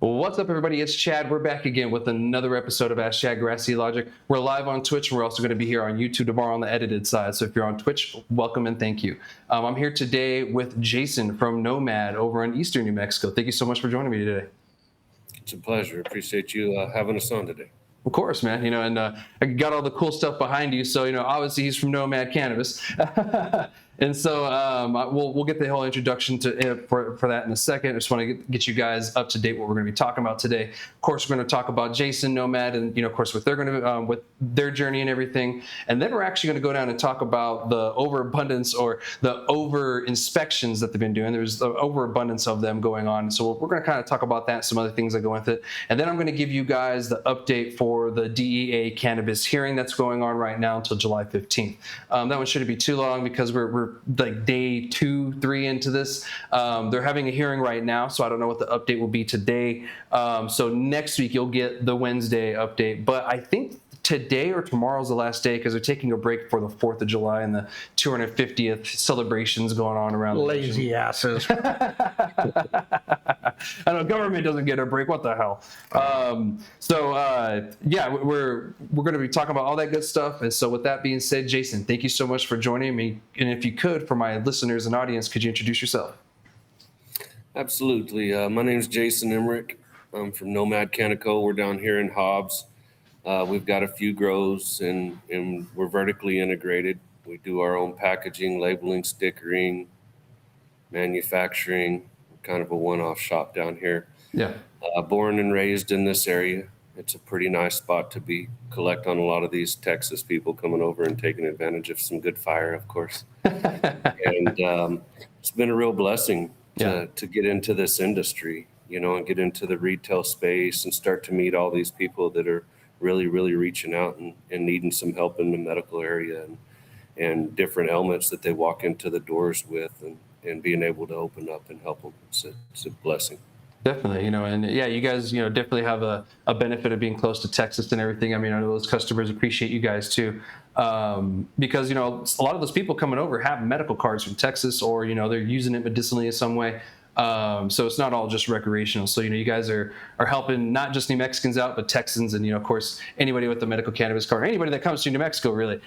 What's up, everybody? It's Chad. We're back again with another episode of Ask Chad Grassy Logic. We're live on Twitch, and we're also going to be here on YouTube tomorrow on the edited side. So if you're on Twitch, welcome and thank you. I'm here today with Jason from Gnomad over in Eastern New Mexico. Thank you so much for joining me today. It's a pleasure. Appreciate you having us on today. Of course, man. And I got all the cool stuff behind you. So, obviously he's from Gnomad Cannabis. And so we'll get the whole introduction for that in a second. I just want to get you guys up to date what we're going to be talking about today. Of course, we're going to talk about Jason, Gnomad, and of course what they're going to with their journey and everything. And then we're actually going to go down and talk about the overabundance or the over inspections that they've been doing. There's an overabundance of them going on. So we're going to kind of talk about that, some other things that go with it. And then I'm going to give you guys the update for the DEA cannabis hearing that's going on right now until July 15th. That one shouldn't be too long because we're like day 2-3 into this. They're having a hearing right now, so I don't know what the update will be today. So next week you'll get the Wednesday update, but I think today or tomorrow's the last day because they're taking a break for the 4th of July and the 250th celebrations going on around the nation. Lazy asses. I know government doesn't get a break. What the hell? Yeah, we're going to be talking about all that good stuff. And so with that being said, Jason, thank you so much for joining me. And if you could, for my listeners and audience, could you introduce yourself? Absolutely. My name is Jason Emmerich. I'm from Gnomad Cannabis. We're down here in Hobbs. We've got a few grows and we're vertically integrated. We do our own packaging, labeling, stickering, manufacturing, kind of a one-off shop down here. Yeah. Born and raised in this area. It's a pretty nice spot to be, collect on a lot of these Texas people coming over and taking advantage of some good fire, of course. And it's been a real blessing to get into this industry, and get into the retail space and start to meet all these people that are really, really reaching out and needing some help in the medical area and different elements that they walk into the doors with and being able to open up and help them. It's a blessing. Definitely, and yeah, you guys, definitely have a benefit of being close to Texas and everything. I mean, I know those customers appreciate you guys too, because, a lot of those people coming over have medical cards from Texas or, they're using it medicinally in some way. So it's not all just recreational. So, you guys are helping not just New Mexicans out, but Texans and, of course, anybody with a medical cannabis card, or anybody that comes to New Mexico, really,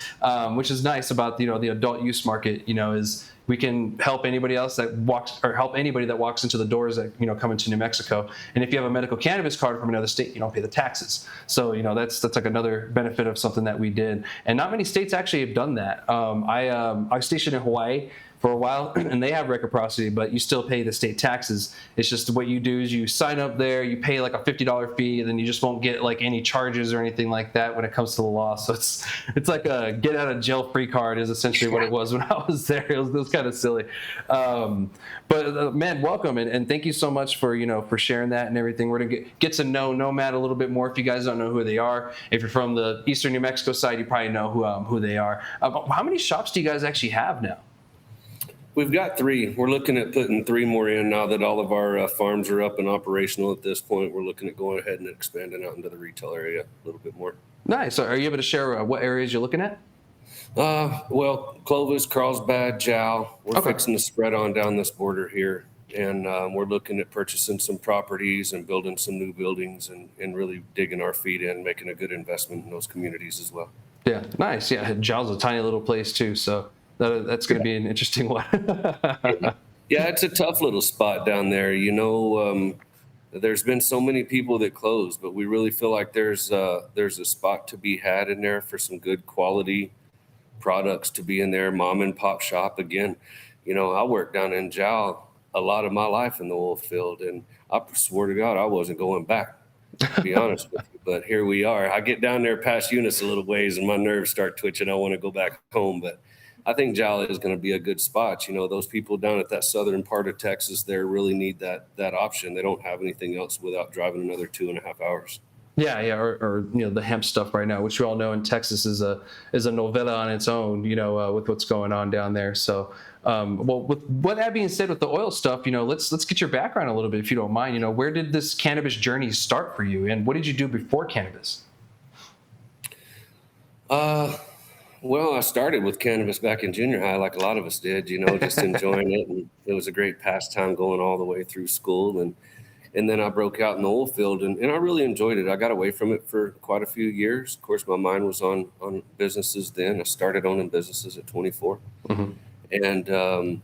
which is nice about, the adult use market, is we can help anybody else that walks or help anybody that walks into the doors that, come into New Mexico. And if you have a medical cannabis card from another state, you don't pay the taxes. So, that's like another benefit of something that we did. And not many states actually have done that. I was stationed in Hawaii for a while, and they have reciprocity, but you still pay the state taxes. It's just what you do is you sign up there, you pay like a $50 fee, and then you just won't get like any charges or anything like that when it comes to the law. So it's like a get out of jail free card is essentially what it was when I was there. It was kind of silly. But man, welcome, and thank you so much for for sharing that and everything. We're gonna get to know Gnomad a little bit more. If you guys don't know who they are, if you're from the Eastern New Mexico side, you probably know who they are. How many shops do you guys actually have now? We've got 3. We're looking at putting 3 more in now that all of our farms are up and operational at this point. We're looking at going ahead and expanding out into the retail area a little bit more. Nice. So are you able to share what areas you're looking at? Well, Clovis, Carlsbad, Jow. We're fixing to spread on down this border here. And we're looking at purchasing some properties and building some new buildings and really digging our feet in, making a good investment in those communities as well. Yeah, nice. Yeah, Jow's a tiny little place too, so that's going to be an interesting one. Yeah, it's a tough little spot down there. There's been so many people that close, but we really feel like there's a spot to be had in there for some good quality products to be in there. Mom and pop shop again. I worked down in Jow a lot of my life in the oil field, and I swear to God, I wasn't going back, to be honest with you. But here we are. I get down there past Eunice a little ways, and my nerves start twitching. I want to go back home, but I think Jolly is going to be a good spot. Those people down at that southern part of Texas there really need that option. They don't have anything else without driving another 2.5 hours. Yeah, or the hemp stuff right now, which we all know in Texas is a novella on its own, with what's going on down there. So, well, with that being said, with the oil stuff, let's get your background a little bit, if you don't mind. Where did this cannabis journey start for you, and what did you do before cannabis? Uh, well, I started with cannabis back in junior high, like a lot of us did, just enjoying it. And it was a great pastime going all the way through school. And then I broke out in the oil field and I really enjoyed it. I got away from it for quite a few years. Of course, my mind was on businesses then. I started owning businesses at 24 Hmm. and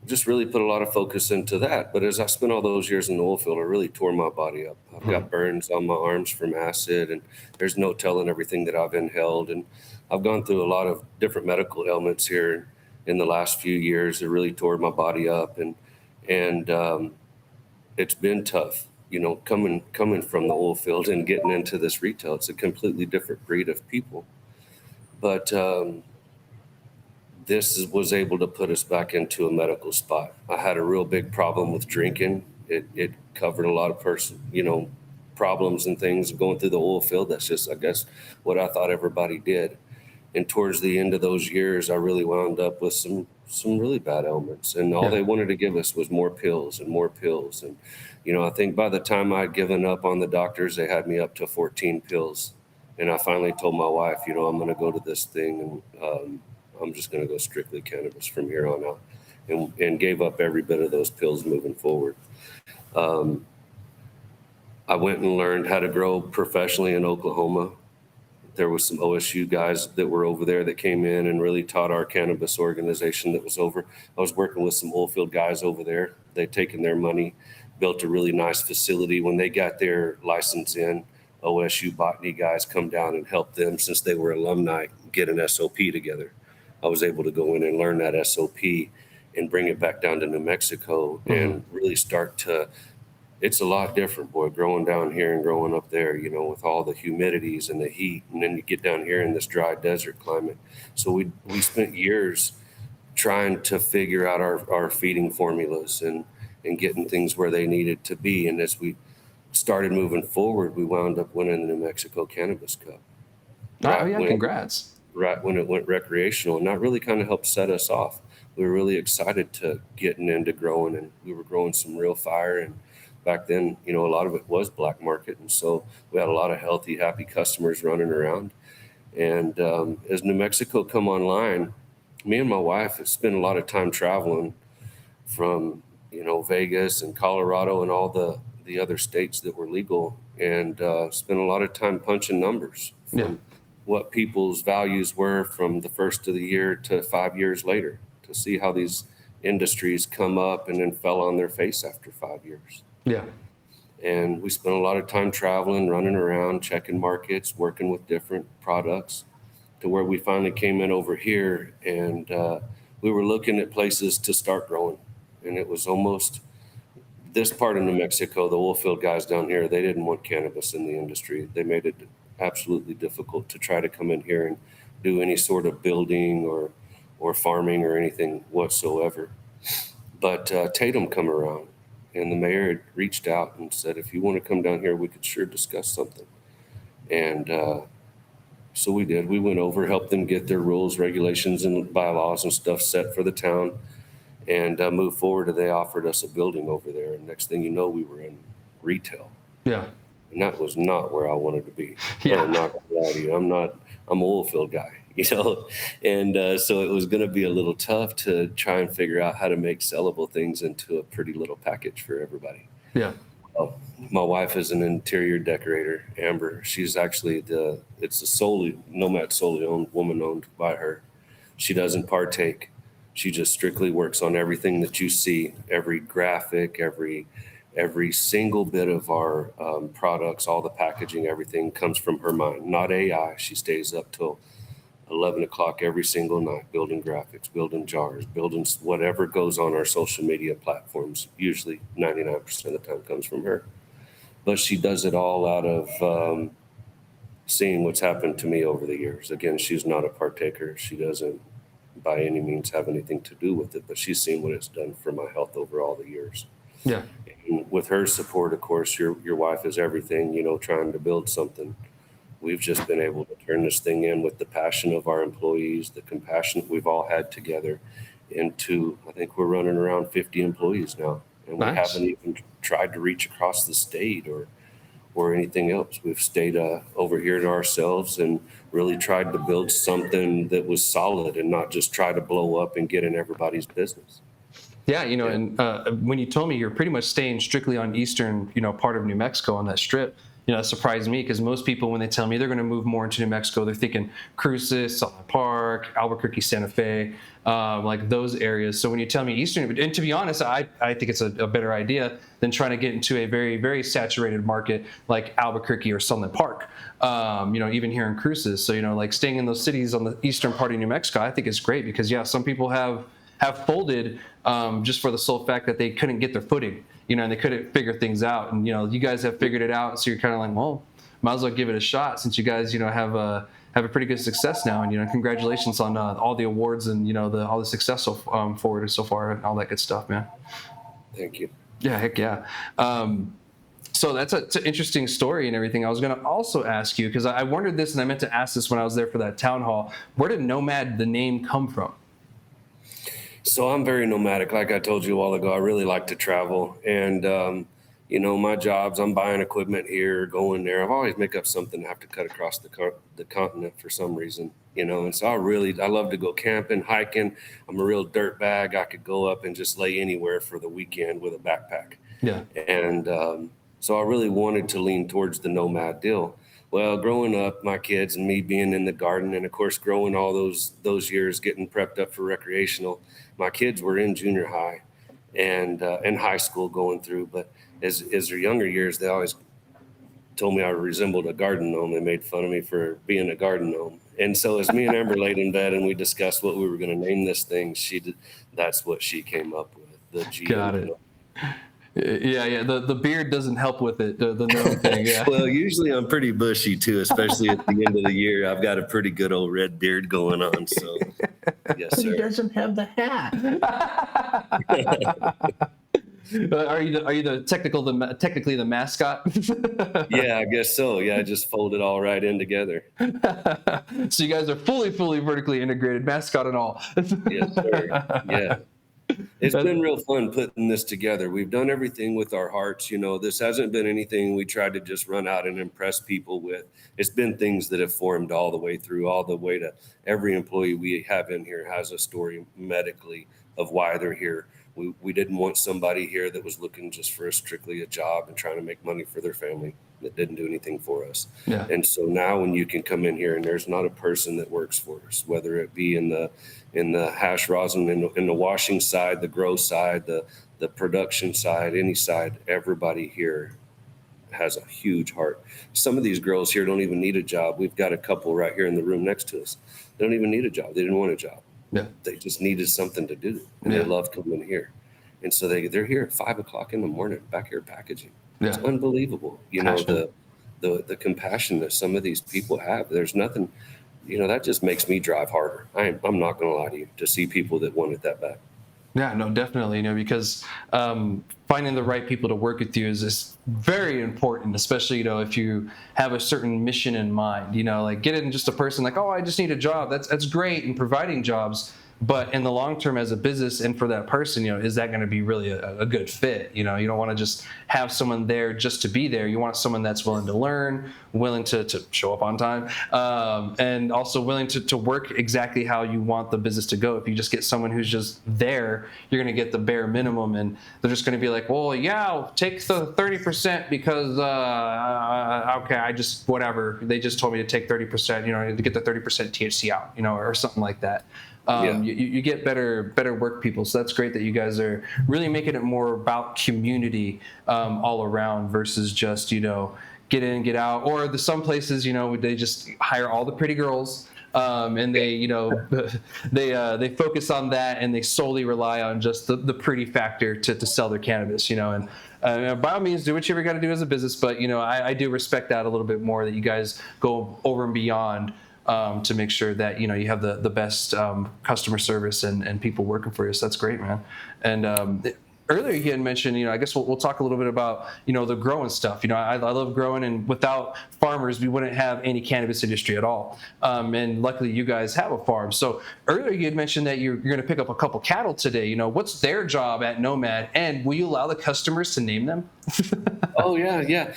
just really put a lot of focus into that. But as I spent all those years in the oil field, I really tore my body up. I've got burns on my arms from acid, and there's no telling everything that I've inhaled. And I've gone through a lot of different medical ailments here in the last few years that really tore my body up. And it's been tough, coming from the oil field and getting into this retail. It's a completely different breed of people. But was able to put us back into a medical spot. I had a real big problem with drinking. It covered a lot of problems and things going through the oil field. That's just, I guess, what I thought everybody did. And towards the end of those years, I really wound up with some really bad ailments. And all Yeah. they wanted to give us was more pills and more pills. And, I think by the time I'd given up on the doctors, they had me up to 14 pills. And I finally told my wife, I'm going to go to this thing and I'm just going to go strictly cannabis from here on out, and gave up every bit of those pills moving forward. Um, I went and learned how to grow professionally in Oklahoma. There was some OSU guys that were over there that came in and really taught our cannabis organization that was over. I was working with some oil field guys over there. They'd taken their money, built a really nice facility. When they got their license in, OSU botany guys come down and help them, since they were alumni, get an SOP together. I was able to go in and learn that SOP and bring it back down to New Mexico Hmm. and really start to. It's a lot different, boy, growing down here and growing up there, with all the humidities and the heat. And then you get down here in this dry desert climate. So we spent years trying to figure out our feeding formulas and getting things where they needed to be. And as we started moving forward, we wound up winning the New Mexico Cannabis Cup Oh, right yeah, when congrats. right when it went recreational. And that really kind of helped set us off. We were really excited to getting into growing, and we were growing some real fire. And back then, a lot of it was black market. And so we had a lot of healthy, happy customers running around. And as New Mexico come online, me and my wife have spent a lot of time traveling from, Vegas and Colorado and all the other states that were legal, and spent a lot of time punching numbers Yeah. from what people's values were from the first of the year to 5 years later, to see how these industries come up and then fell on their face after 5 years. Yeah. And we spent a lot of time traveling, running around, checking markets, working with different products, to where we finally came in over here, and we were looking at places to start growing. And it was almost this part of New Mexico, the oil field guys down here, they didn't want cannabis in the industry. They made it absolutely difficult to try to come in here and do any sort of building or farming or anything whatsoever. But Tatum come around, and the mayor had reached out and said, if you want to come down here, we could sure discuss something. And so we did. We went over, helped them get their rules, regulations, and bylaws and stuff set for the town, and moved forward. And they offered us a building over there. And next thing you know, we were in retail. Yeah. And that was not where I wanted to be. Yeah. I'm not gonna lie to you. I'm an oil field guy, and so it was going to be a little tough to try and figure out how to make sellable things into a pretty little package for everybody. Yeah. Well, my wife is an interior decorator, Amber. She's actually it's a Nomad solely owned, woman owned by her. She doesn't partake. She just strictly works on everything that you see, every graphic, every single bit of our products, all the packaging, everything comes from her mind, not AI. She stays up till 11 o'clock every single night, building graphics, building jars, building whatever goes on our social media platforms. Usually 99% of the time comes from her. But she does it all out of seeing what's happened to me over the years. Again, she's not a partaker. She doesn't by any means have anything to do with it, but she's seen what it's done for my health over all the years. Yeah. And with her support, of course, your wife is everything, trying to build something. We've just been able to turn this thing in with the passion of our employees, the compassion we've all had together into, I think we're running around 50 employees now. And we Nice. haven't even tried to reach across the state or anything else. We've stayed over here to ourselves and really tried to build something that was solid and not just try to blow up and get in everybody's business. Yeah, and when you told me you're pretty much staying strictly on eastern, part of New Mexico on that strip, that surprised me because most people, when they tell me they're going to move more into New Mexico, they're thinking Cruces, Salt Park, Albuquerque, Santa Fe, like those areas. So when you tell me eastern, and to be honest, I think it's a better idea than trying to get into a very, very saturated market like Albuquerque or Sunland Park, even here in Cruces. So, like staying in those cities on the eastern part of New Mexico, I think is great because, yeah, some people have folded just for the sole fact that they couldn't get their footing, and they couldn't figure things out. And, you guys have figured it out. So you're kind of like, well, might as well give it a shot since you guys, have a pretty good success now. And, congratulations on all the awards and, all the success forward so far and all that good stuff, man. Thank you. Yeah, heck yeah. So that's it's an interesting story and everything. I was going to also ask you, because I wondered this and I meant to ask this when I was there for that town hall. Where did Gnomad, the name, come from? So I'm very nomadic. Like I told you a while ago, I really like to travel. And, my jobs, I'm buying equipment here, going there. I've always make up something to have to cut across the continent for some reason, And so I love to go camping, hiking. I'm a real dirt bag. I could go up and just lay anywhere for the weekend with a backpack. Yeah. And so I really wanted to lean towards the nomad deal. Well, growing up, my kids and me being in the garden, and of course, growing all those years, getting prepped up for recreational, my kids were in junior high and in high school going through. But as their younger years, they always told me I resembled a garden gnome. They made fun of me for being a garden gnome. And so as me and Amber laid in bed and we discussed what we were going to name this thing, that's what she came up with. The G. Got it. Yeah. The beard doesn't help with it. The gnome thing. Yeah. Well, usually I'm pretty bushy too, especially at the end of the year. I've got a pretty good old red beard going on. So, yes, sir. He doesn't have the hat. Are you technically the mascot? Yeah, I guess so. Yeah, I just fold it all right in together. So you guys are fully vertically integrated, mascot and all. Yes, sir. Yeah. It's been real fun putting this together. We've done everything with our hearts. This hasn't been anything we tried to just run out and impress people with. It's been things that have formed all the way through, all the way to every employee we have in here has a story medically of why they're here. We didn't want somebody here that was looking just for strictly a job and trying to make money for their family that didn't do anything for us. Yeah. And so now when you can come in here and there's not a person that works for us, whether it be in the hash rosin, in the washing side, the grow side, the production side, any side, everybody here has a huge heart. Some of these girls here don't even need a job. We've got a couple right here in the room next to us. They don't even need a job. They didn't want a job. Yeah. They just needed something to do, and they love coming here. And so they're here at 5 o'clock in the morning back here packaging. Yeah. It's unbelievable. The compassion that some of these people have. There's nothing, that just makes me drive harder. I'm not going to lie to you, to see people that want it that bad. Yeah, no, definitely. Because finding the right people to work with you is very important, especially, if you have a certain mission in mind, like getting just a person like, oh, I just need a job. That's great in providing jobs. But in the long term, as a business and for that person, is that going to be really a good fit? You don't want to just have someone there just to be there. You want someone that's willing to learn, willing to show up on time, and also willing to work exactly how you want the business to go. If you just get someone who's just there, you're going to get the bare minimum, and they're just going to be like, well, yeah, I'll take the 30% because, okay, I just, whatever. They just told me to take 30%, to get the 30% THC out, or something like that. You get better work people. So that's great that you guys are really making it more about community all around versus just, get in, get out. Or some places, they just hire all the pretty girls and they, they focus on that and they solely rely on just the pretty factor to sell their cannabis, and by all means, do what you ever got to do as a business. But, I do respect that a little bit more, that you guys go over and beyond to make sure that you have the best customer service and people working for you. So that's great, man. And earlier you had mentioned, I guess we'll talk a little bit about, the growing stuff. I love growing, and without farmers, we wouldn't have any cannabis industry at all. And luckily you guys have a farm. So earlier you had mentioned that you're going to pick up a couple cattle today. What's their job at Gnomad, and will you allow the customers to name them? Oh yeah, yeah.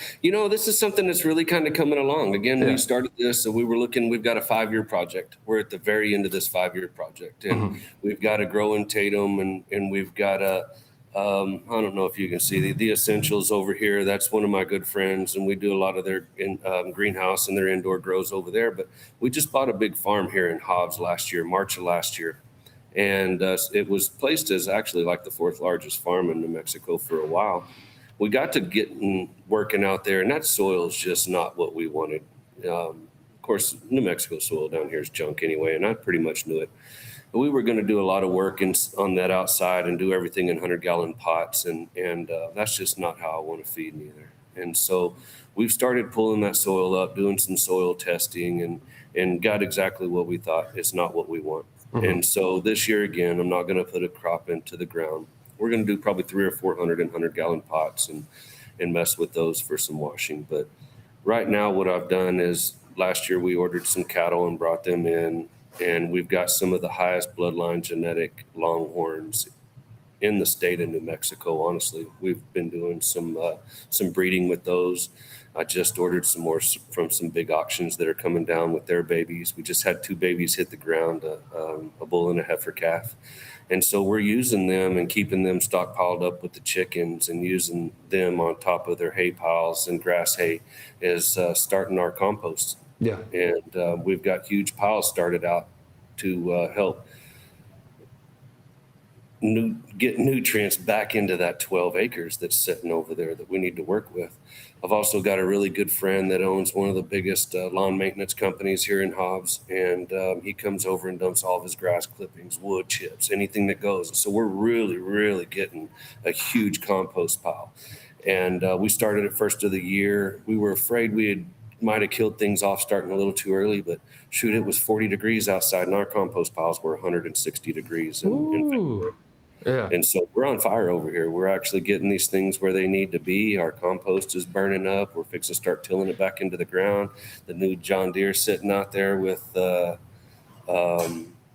This is something that's really kind of coming along. Again, Yeah. we started this, so we've got a 5-year project. We're at the very end of this 5-year project, and we've got a grow in Tatum, and we've got I don't know if you can see the essentials over here. That's one of my good friends, and we do a lot of their greenhouse and their indoor grows over there. But we just bought a big farm here in Hobbs last year, March of last year. And it was placed as actually like the 4th largest farm in New Mexico for a while. We got to getting working out there, and that soil is just not what we wanted. Of course, New Mexico soil down here is junk anyway, and I pretty much knew it. But we were going to do a lot of work on that outside and do everything in 100-gallon pots, and that's just not how I want to feed neither. And so we've started pulling that soil up, doing some soil testing, and got exactly what we thought. It's not what we want. And so this year, again, I'm not going to put a crop into the ground. We're going to do probably 300 or 400 and 100-gallon pots and mess with those for some washing. But right now, what I've done is last year we ordered some cattle and brought them in, and we've got some of the highest bloodline genetic longhorns in the state of New Mexico. Honestly, we've been doing some breeding with those. I just ordered some more from some big auctions that are coming down with their babies. We just had 2 babies hit the ground, a bull and a heifer calf. And so we're using them and keeping them stockpiled up with the chickens and using them on top of their hay piles and grass hay as starting our compost. Yeah. And we've got huge piles started out to help get nutrients back into that 12 acres that's sitting over there that we need to work with. I've also got a really good friend that owns one of the biggest lawn maintenance companies here in Hobbs, and he comes over and dumps all of his grass clippings, wood chips, anything that goes. So we're really, really getting a huge compost pile. And we started at first of the year. We were afraid might have killed things off starting a little too early, but shoot, it was 40 degrees outside, and our compost piles were 160 degrees in February. Yeah. And so we're on fire over here. We're actually getting these things where they need to be. Our compost is burning up. We're fixing to start tilling it back into the ground. The new John Deere sitting out there with the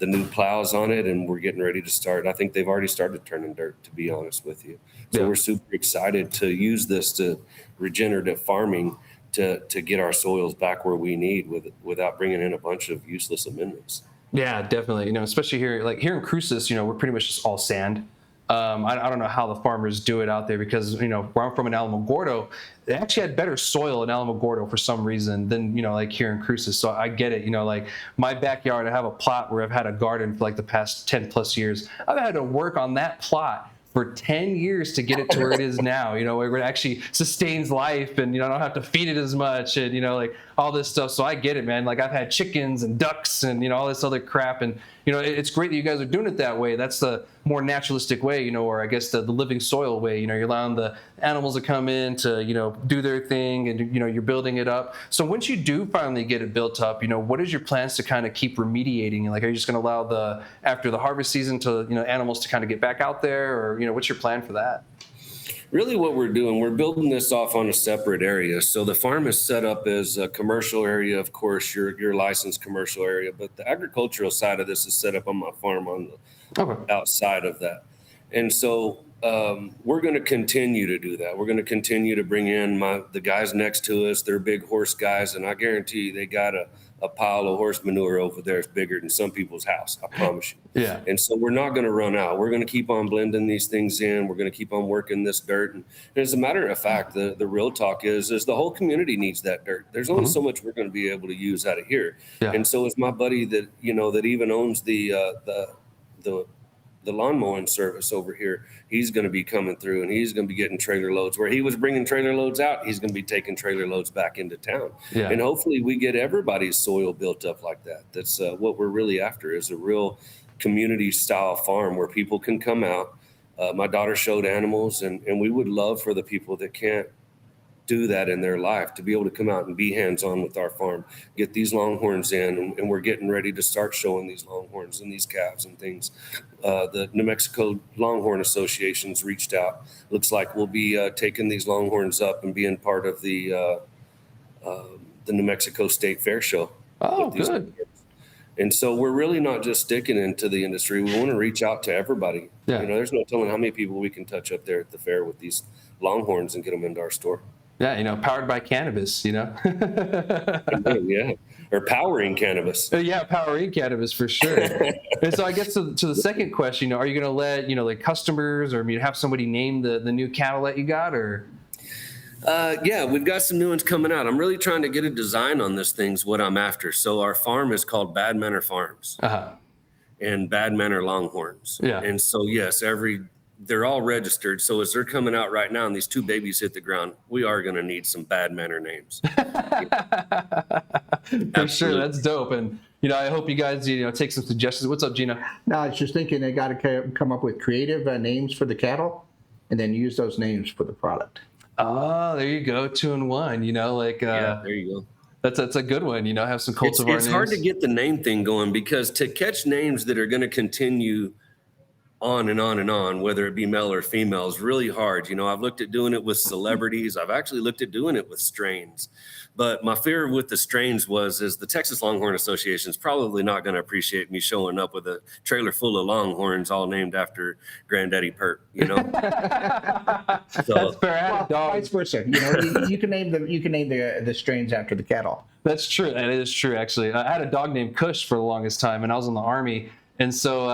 new plows on it, and we're getting ready to start. I think they've already started turning dirt, to be honest with you. So We're super excited to use this to regenerative farming to get our soils back where we need without bringing in a bunch of useless amendments. Yeah, definitely. Especially here, like here in Cruces, we're pretty much just all sand. I don't know how the farmers do it out there because, where I'm from in Alamogordo, they actually had better soil in Alamogordo for some reason than, like here in Cruces. So I get it. Like my backyard, I have a plot where I've had a garden for like the past 10 plus years. I've had to work on that plot for 10 years to get it to where it is now, where it actually sustains life and, I don't have to feed it as much and, like all this stuff. So I get it, man. Like I've had chickens and ducks and, all this other crap. And, it's great that you guys are doing it that way. That's the more naturalistic way, or I guess the living soil way, you're allowing the animals to come in to, do their thing and, you're building it up. So once you do finally get it built up, what is your plans to kind of keep remediating? Like, are you just going to allow after the harvest season to, animals to kind of get back out there or, what's your plan for that? Really what we're doing, we're building this off on a separate area. So the farm is set up as a commercial area, of course, your licensed commercial area, but the agricultural side of this is set up on my farm on the outside of that. And so we're going to continue to do that. We're going to continue to bring in the guys next to us. They're big horse guys, and I guarantee you they got a pile of horse manure over there is bigger than some people's house, I promise you. Yeah. And so we're not going to run out. We're going to keep on blending these things in. We're going to keep on working this dirt. And as a matter of fact, the real talk is the whole community needs that dirt. There's only so much we're going to be able to use out of here. Yeah. And so is my buddy that, that even owns the lawn mowing service over here. He's going to be coming through and he's going to be getting trailer loads where he was bringing trailer loads out. He's going to be taking trailer loads back into town. Yeah. And hopefully we get everybody's soil built up like that. That's what we're really after is a real community style farm where people can come out. My daughter showed animals and we would love for the people that can't do that in their life, to be able to come out and be hands-on with our farm, get these longhorns in, and we're getting ready to start showing these longhorns and these calves and things. The New Mexico Longhorn Association's reached out. Looks like we'll be taking these longhorns up and being part of the New Mexico State Fair show. Oh, good. And so we're really not just sticking into the industry. We want to reach out to everybody. Yeah. There's no telling how many people we can touch up there at the fair with these longhorns and get them into our store. Yeah, powered by cannabis, Yeah. Or powering cannabis. Yeah, powering cannabis for sure. And so I guess to the second question, are you going to let, like customers or have somebody name the new cattle that you got, or? Yeah, we've got some new ones coming out. I'm really trying to get a design on this thing's what I'm after. So our farm is called Bad Manor Farms and Bad Manor Longhorns. Yeah. And so, yes, they're all registered. So as they're coming out right now and these two babies hit the ground, we are going to need some Bad Manor names. For sure. That's dope. And, I hope you guys, take some suggestions. What's up, Gina? No, I was just thinking they got to come up with creative names for the cattle and then use those names for the product. Oh, there you go. 2 in 1, yeah, there you go. That's a good one, have some cultivar names. It's hard to get the name thing going because to catch names that are going to continue on and on and on, whether it be male or female, is really hard. I've looked at doing it with celebrities. I've actually looked at doing it with strains. But my fear with the strains is the Texas Longhorn Association is probably not going to appreciate me showing up with a trailer full of longhorns all named after Granddaddy Pert, So, that's fair. Well, vice versa. You can name the strains after the cattle. That's true. That is true, actually. I had a dog named Kush for the longest time, and I was in the Army. And so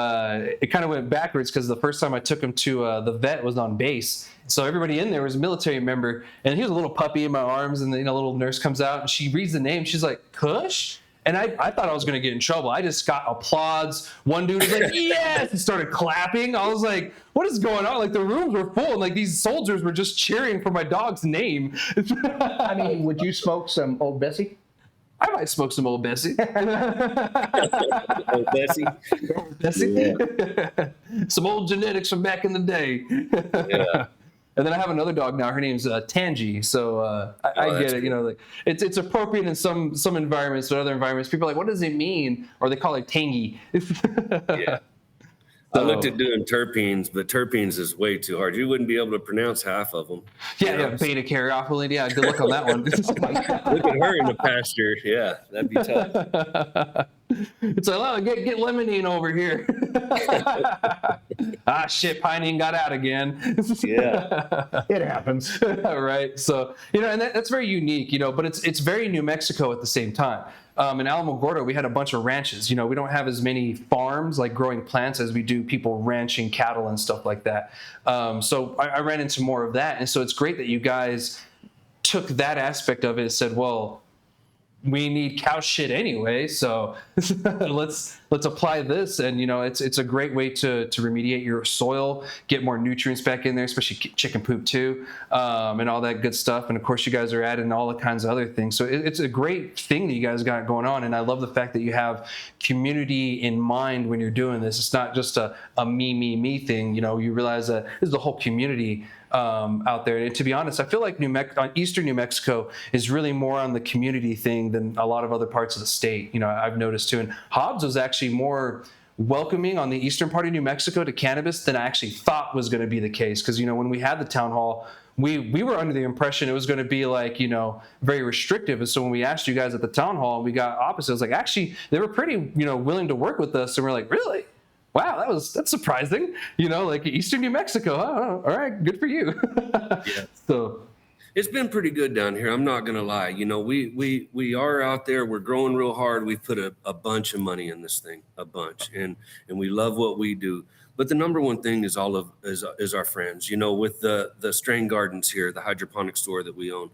it kind of went backwards because the first time I took him to the vet was on base. So everybody in there was a military member, and he was a little puppy in my arms, and the little nurse comes out, and she reads the name. She's like, Kush? And I thought I was going to get in trouble. I just got applause. One dude was like, yes, and started clapping. I was like, what is going on? Like, the rooms were full, and like these soldiers were just cheering for my dog's name. I mean, would you smoke some Old Bessie? I might smoke some Old Bessie. Old Bessie. Bessie. Yeah. Some old genetics from back in the day. Yeah. And then I have another dog now. Her name's Tangy. So I get it. Like it's appropriate in some environments, but other environments, people are like, what does it mean? Or they call it Tangy. Yeah. I looked at doing terpenes, but terpenes is way too hard. You wouldn't be able to pronounce half of them. Yeah, beta carotene. Yeah, good luck on that one. Look at her in the pasture. Yeah, that'd be tough. It's like, oh, get limonene over here. Shit, Pinene got out again. Yeah, it happens. Right. So, and that's very unique, but it's very New Mexico at the same time. In Alamogordo, we had a bunch of ranches. We don't have as many farms, like growing plants, as we do people ranching cattle and stuff like that. So I ran into more of that. And so it's great that you guys took that aspect of it and said, well, we need cow shit anyway, so let's apply this. And it's a great way to remediate your soil, get more nutrients back in there, especially chicken poop too, and all that good stuff. And of course, you guys are adding all the kinds of other things. So it's a great thing that you guys got going on. And I love the fact that you have community in mind when you're doing this. It's not just a me thing. You realize that this is the whole community out there. And to be honest, I feel like Eastern New Mexico is really more on the community thing than a lot of other parts of the state. I've noticed too. And Hobbs was actually more welcoming on the eastern part of New Mexico to cannabis than I actually thought was going to be the case. Because when we had the town hall, we were under the impression it was going to be like very restrictive. And so when we asked you guys at the town hall, we got opposite. It was like, actually, they were pretty willing to work with us. And we're like, really? Wow, that's surprising. Like Eastern New Mexico. Oh, all right, good for you. Yeah. So it's been pretty good down here. I'm not gonna lie. We are out there. We're growing real hard. We've put a bunch of money in this thing, a bunch, and we love what we do. But the number one thing is is our friends. With the strain gardens here, the hydroponic store that we own,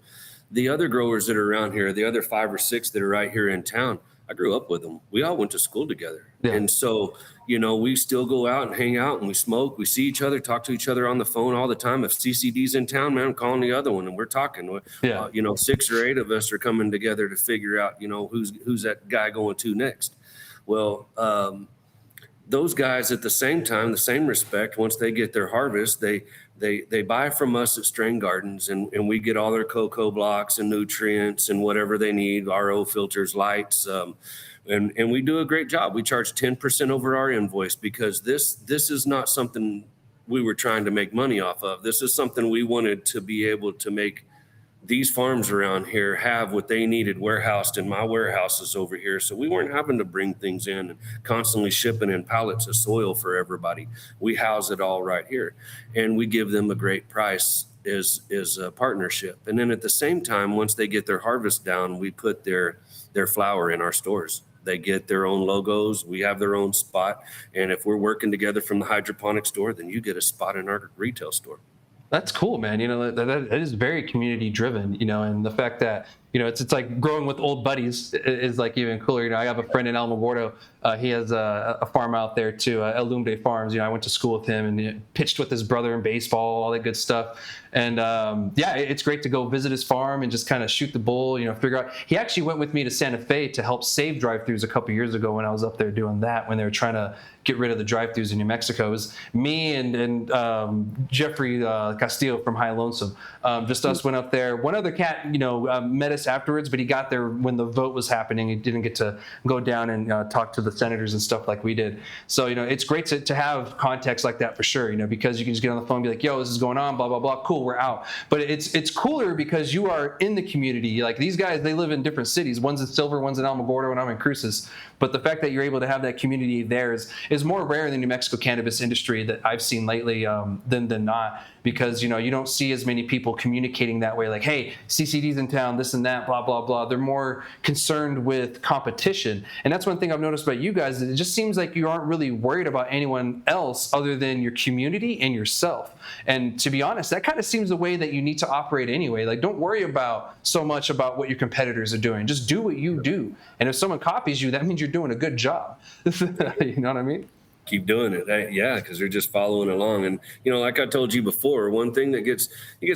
the other growers that are around here, the other 5 or 6 that are right here in town. I grew up with them. We all went to school together. Yeah. And so, we still go out and hang out and we smoke. We see each other, talk to each other on the phone all the time. If CCD's in town, man, I'm calling the other one and we're talking. Yeah. 6 or 8 of us are coming together to figure out, who's that guy going to next. Well, those guys at the same time, the same respect, once they get their harvest, they They buy from us at Strain Gardens, and we get all their cocoa blocks and nutrients and whatever they need, RO filters, lights, and we do a great job. We charge 10% over our invoice because this is not something we were trying to make money off of. This is something we wanted to be able to make these farms around here have what they needed warehoused in my warehouses over here. So we weren't having to bring things in and constantly shipping in pallets of soil for everybody. We house it all right here, and we give them a great price is a partnership. And then at the same time, once they get their harvest down, we put their flower in our stores. They get their own logos. We have their own spot. And if we're working together from the hydroponic store, then you get a spot in our retail store. That's cool, man. That is very community driven, and the fact that, it's like growing with old buddies is like even cooler. I have a friend in Alamogordo. He has a farm out there too, El Lumbre Farms. I went to school with him and he pitched with his brother in baseball, all that good stuff. And it's great to go visit his farm and just kind of shoot the bull, figure out. He actually went with me to Santa Fe to help save drive-thrus a couple years ago when I was up there doing that, when they were trying to get rid of the drive-thrus in New Mexico. It was me and Jeffrey Castillo from High Lonesome. Just us went up there. One other cat, met us afterwards, but he got there when the vote was happening. He didn't get to go down and talk to the senators and stuff like we did. So, it's great to have contacts like that for sure, because you can just get on the phone and be like, yo, this is going on, blah, blah, blah. Cool, we're out. But it's cooler because you are in the community. Like these guys, they live in different cities. One's in Silver, one's in Alamogordo, and I'm in Cruces. But the fact that you're able to have that community there is more rare in the New Mexico cannabis industry that I've seen lately than not, because you don't see as many people communicating that way, like, hey, CCD's in town, this and that, blah, blah, blah. They're more concerned with competition. And that's one thing I've noticed about you guys, is it just seems like you aren't really worried about anyone else other than your community and yourself. And to be honest, that kind of seems the way that you need to operate anyway. Like, don't worry about so much about what your competitors are doing. Just do what you do. And if someone copies you, that means you're doing a good job. You know what I mean? Keep doing it. Because they're just following along. And, like I told you before, one thing that gets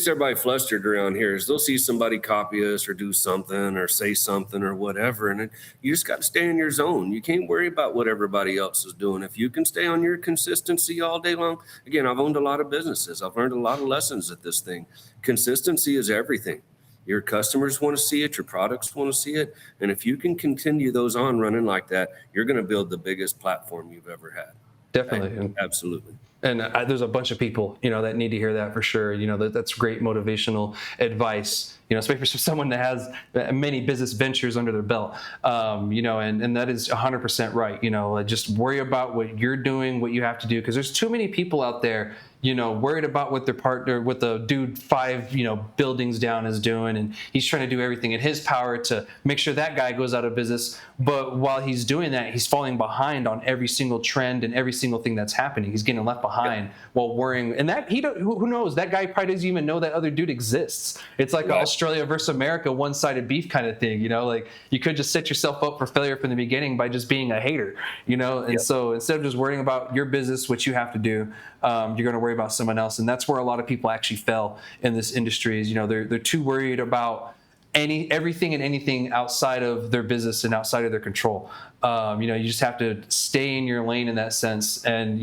everybody flustered around here is they'll see somebody copy us or do something or say something or whatever. And you just got to stay in your zone. You can't worry about what everybody else is doing. If you can stay on your consistency all day long. Again, I've owned a lot of businesses. I've learned a lot of lessons at this thing. Consistency is everything. Your customers want to see it. Your products want to see it. And if you can continue those on running like that, you're going to build the biggest platform you've ever had. Definitely. Absolutely. And there's a bunch of people, that need to hear that for sure. That's great motivational advice, especially for someone that has many business ventures under their belt, and that is 100% right. Just worry about what you're doing, what you have to do, because there's too many people out there, worried about what their partner, what the dude 5, buildings down is doing. And he's trying to do everything in his power to make sure that guy goes out of business. But while he's doing that, he's falling behind on every single trend and every single thing that's happening. He's getting left behind while worrying. And that who knows? That guy probably doesn't even know that other dude exists. It's like Australia versus America, one-sided beef kind of thing. Like you could just set yourself up for failure from the beginning by just being a hater. And so instead of just worrying about your business, which you have to do, you're going to worry about someone else. And that's where a lot of people actually fell in this industry is, they're too worried about everything and anything outside of their business and outside of their control. You just have to stay in your lane in that sense and,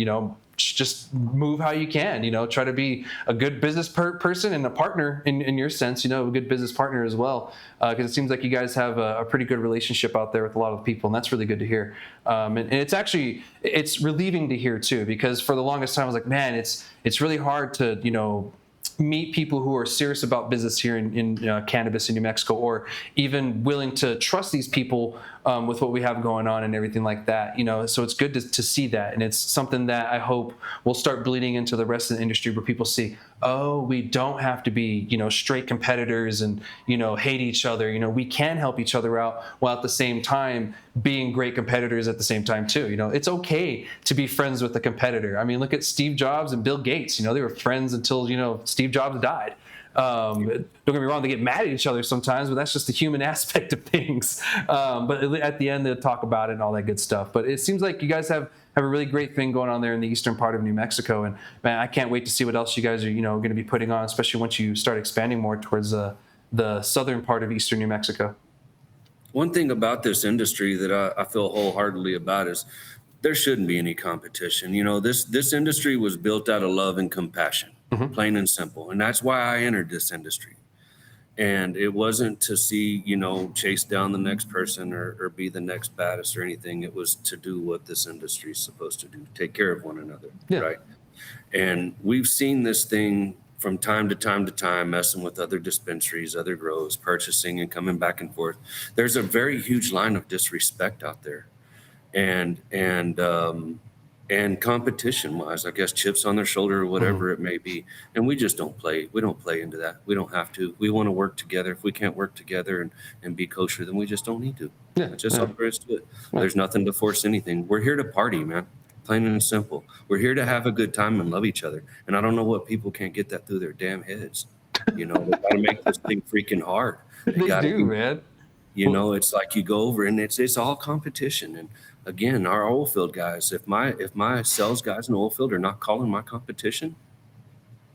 just move how you can, try to be a good business person and a partner in your sense, a good business partner as well. Because it seems like you guys have a pretty good relationship out there with a lot of people, and that's really good to hear. And it's relieving to hear too, because for the longest time I was like, man, it's really hard to, meet people who are serious about business here in cannabis in New Mexico, or even willing to trust these people with what we have going on and everything like that. So it's good to see that, and it's something that I hope will start bleeding into the rest of the industry, where people see, oh, we don't have to be straight competitors and hate each other. We can help each other out while at the same time being great competitors at the same time too. It's okay to be friends with a competitor. I mean, look at Steve Jobs and Bill Gates. They were friends until Steve Jobs died. Don't get me wrong, they get mad at each other sometimes, but that's just the human aspect of things. But at the end, they'll talk about it and all that good stuff. But it seems like you guys have a really great thing going on there in the eastern part of New Mexico. And man, I can't wait to see what else you guys are, going to be putting on, especially once you start expanding more towards the southern part of eastern New Mexico. One thing about this industry that I feel wholeheartedly about is there shouldn't be any competition. This industry was built out of love and compassion. plain and simple. And that's why I entered this industry. And it wasn't to see, chase down the next person or be the next baddest or anything. It was to do what this industry is supposed to do, take care of one another, right? And we've seen this thing from time to time, messing with other dispensaries, other grows, purchasing and coming back and forth. There's a very huge line of disrespect out there. And competition wise, I guess, chips on their shoulder or whatever it may be. And we just don't play. We don't play into that. We don't have to. We want to work together. If we can't work together and be kosher, then we just don't need to. That's just all there is to it. There's nothing to force anything. We're here to party, man. Plain and simple. We're here to have a good time and love each other. And I don't know what people can't get that through their damn heads. They got to make this thing freaking hard. They do, man. It's like you go over and it's all competition. And again, our oil field guys, if my sales guys in the oil field are not calling my competition,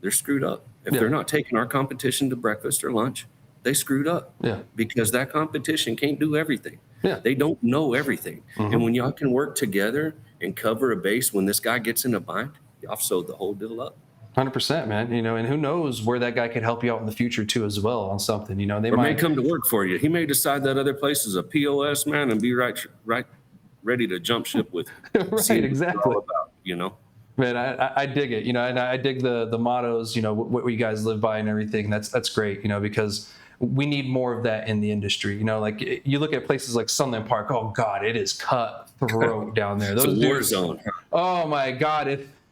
they're screwed up. If they're not taking our competition to breakfast or lunch, they screwed up. Because that competition can't do everything. They don't know everything. And when y'all can work together and cover a base, when this guy gets in a bind, y'all sewed the whole deal up. 100%, man. And who knows where that guy could help you out in the future too, as well, on something. They may come to work for you. He may decide that other place is a POS, man, and be right ready to jump ship with you. Right, exactly. About, Man, I dig it, and I dig the mottos, what you guys live by and everything. That's great, because we need more of that in the industry. Like you look at places like Sunland Park. Oh God, it is cutthroat down there. Those it's a war zone. Oh my God,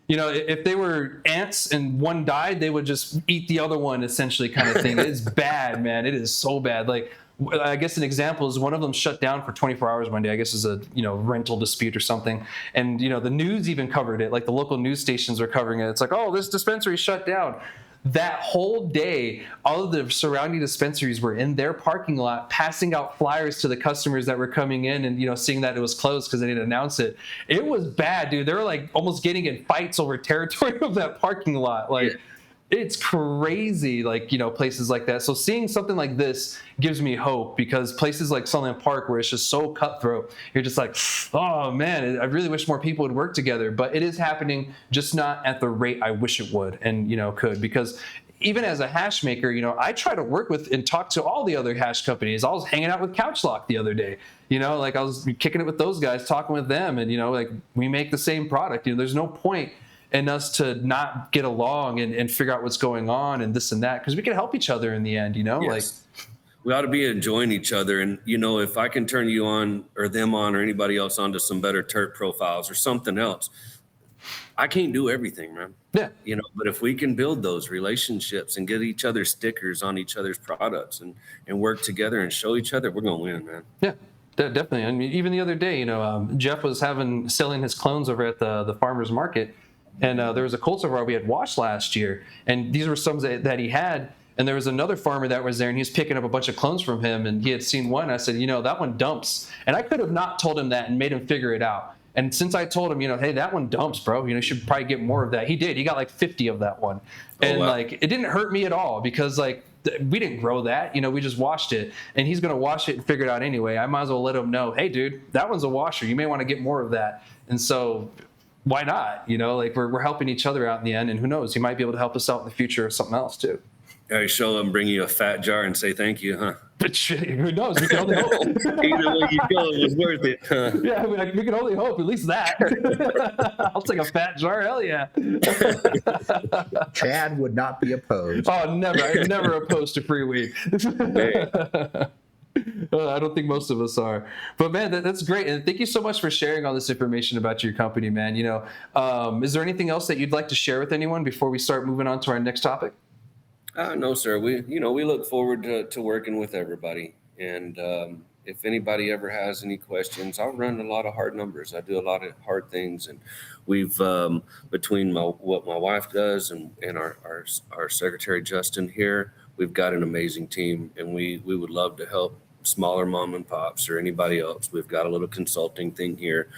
if they were ants and one died, they would just eat the other one, essentially, kind of thing. It's bad, man. It is so bad. Like, I guess an example is one of them shut down for 24 hours one day. I guess is a rental dispute or something. And the news even covered it. Like the local news stations were covering it. It's like, oh, this dispensary shut down. That whole day, all of the surrounding dispensaries were in their parking lot passing out flyers to the customers that were coming in and, seeing that it was closed because they didn't announce it. It was bad, dude. They were like almost getting in fights over territory of that parking lot. Like, it's crazy, like, places like that. So seeing something like this gives me hope, because places like Sunland Park, where it's just so cutthroat, you're just like, oh man, I really wish more people would work together. But it is happening, just not at the rate I wish it would and could. Because even as a hash maker, I try to work with and talk to all the other hash companies. I was hanging out with Couchlock the other day. Like I was kicking it with those guys, talking with them, and like we make the same product. There's no point in us to not get along and figure out what's going on and this and that, because we can help each other in the end. Yes. Like we ought to be enjoying each other. And if I can turn you on or them on or anybody else onto some better terp profiles or something else, I can't do everything, man. But if we can build those relationships and get each other stickers on each other's products and work together and show each other, we're gonna win, man. Definitely. I mean, even the other day, Jeff was selling his clones over at the farmer's market. And there was a cultivar we had washed last year, and these were some that he had. And there was another farmer that was there, and he was picking up a bunch of clones from him, and he had seen one. I said, that one dumps. And I could have not told him that and made him figure it out. And since I told him, hey, that one dumps, bro, you should probably get more of that. He did. He got like 50 of that one. And like, it didn't hurt me at all, because like we didn't grow that, we just washed it, and he's going to wash it and figure it out anyway. I might as well let him know, hey, dude, that one's a washer. You may want to get more of that. And so why not? Like we're helping each other out in the end, and who knows, he might be able to help us out in the future or something else too. I show him, bring you a fat jar and say thank you, huh? But shit, who knows? We can only hope. Either way you go, it was worth it. Huh? Yeah, we can only hope, at least that. I'll take a fat jar, hell yeah. Chad would not be opposed. Oh, never. I'm never opposed to free weed. I don't think most of us are. But man, that's great. And thank you so much for sharing all this information about your company, man. Is there anything else that you'd like to share with anyone before we start moving on to our next topic? No, sir. We look forward to working with everybody. And if anybody ever has any questions, I'll run a lot of hard numbers. I do a lot of hard things. And we've, between what my wife does and our secretary, Justin, here, we've got an amazing team, and we would love to help smaller mom and pops or anybody else. We've got a little consulting thing here.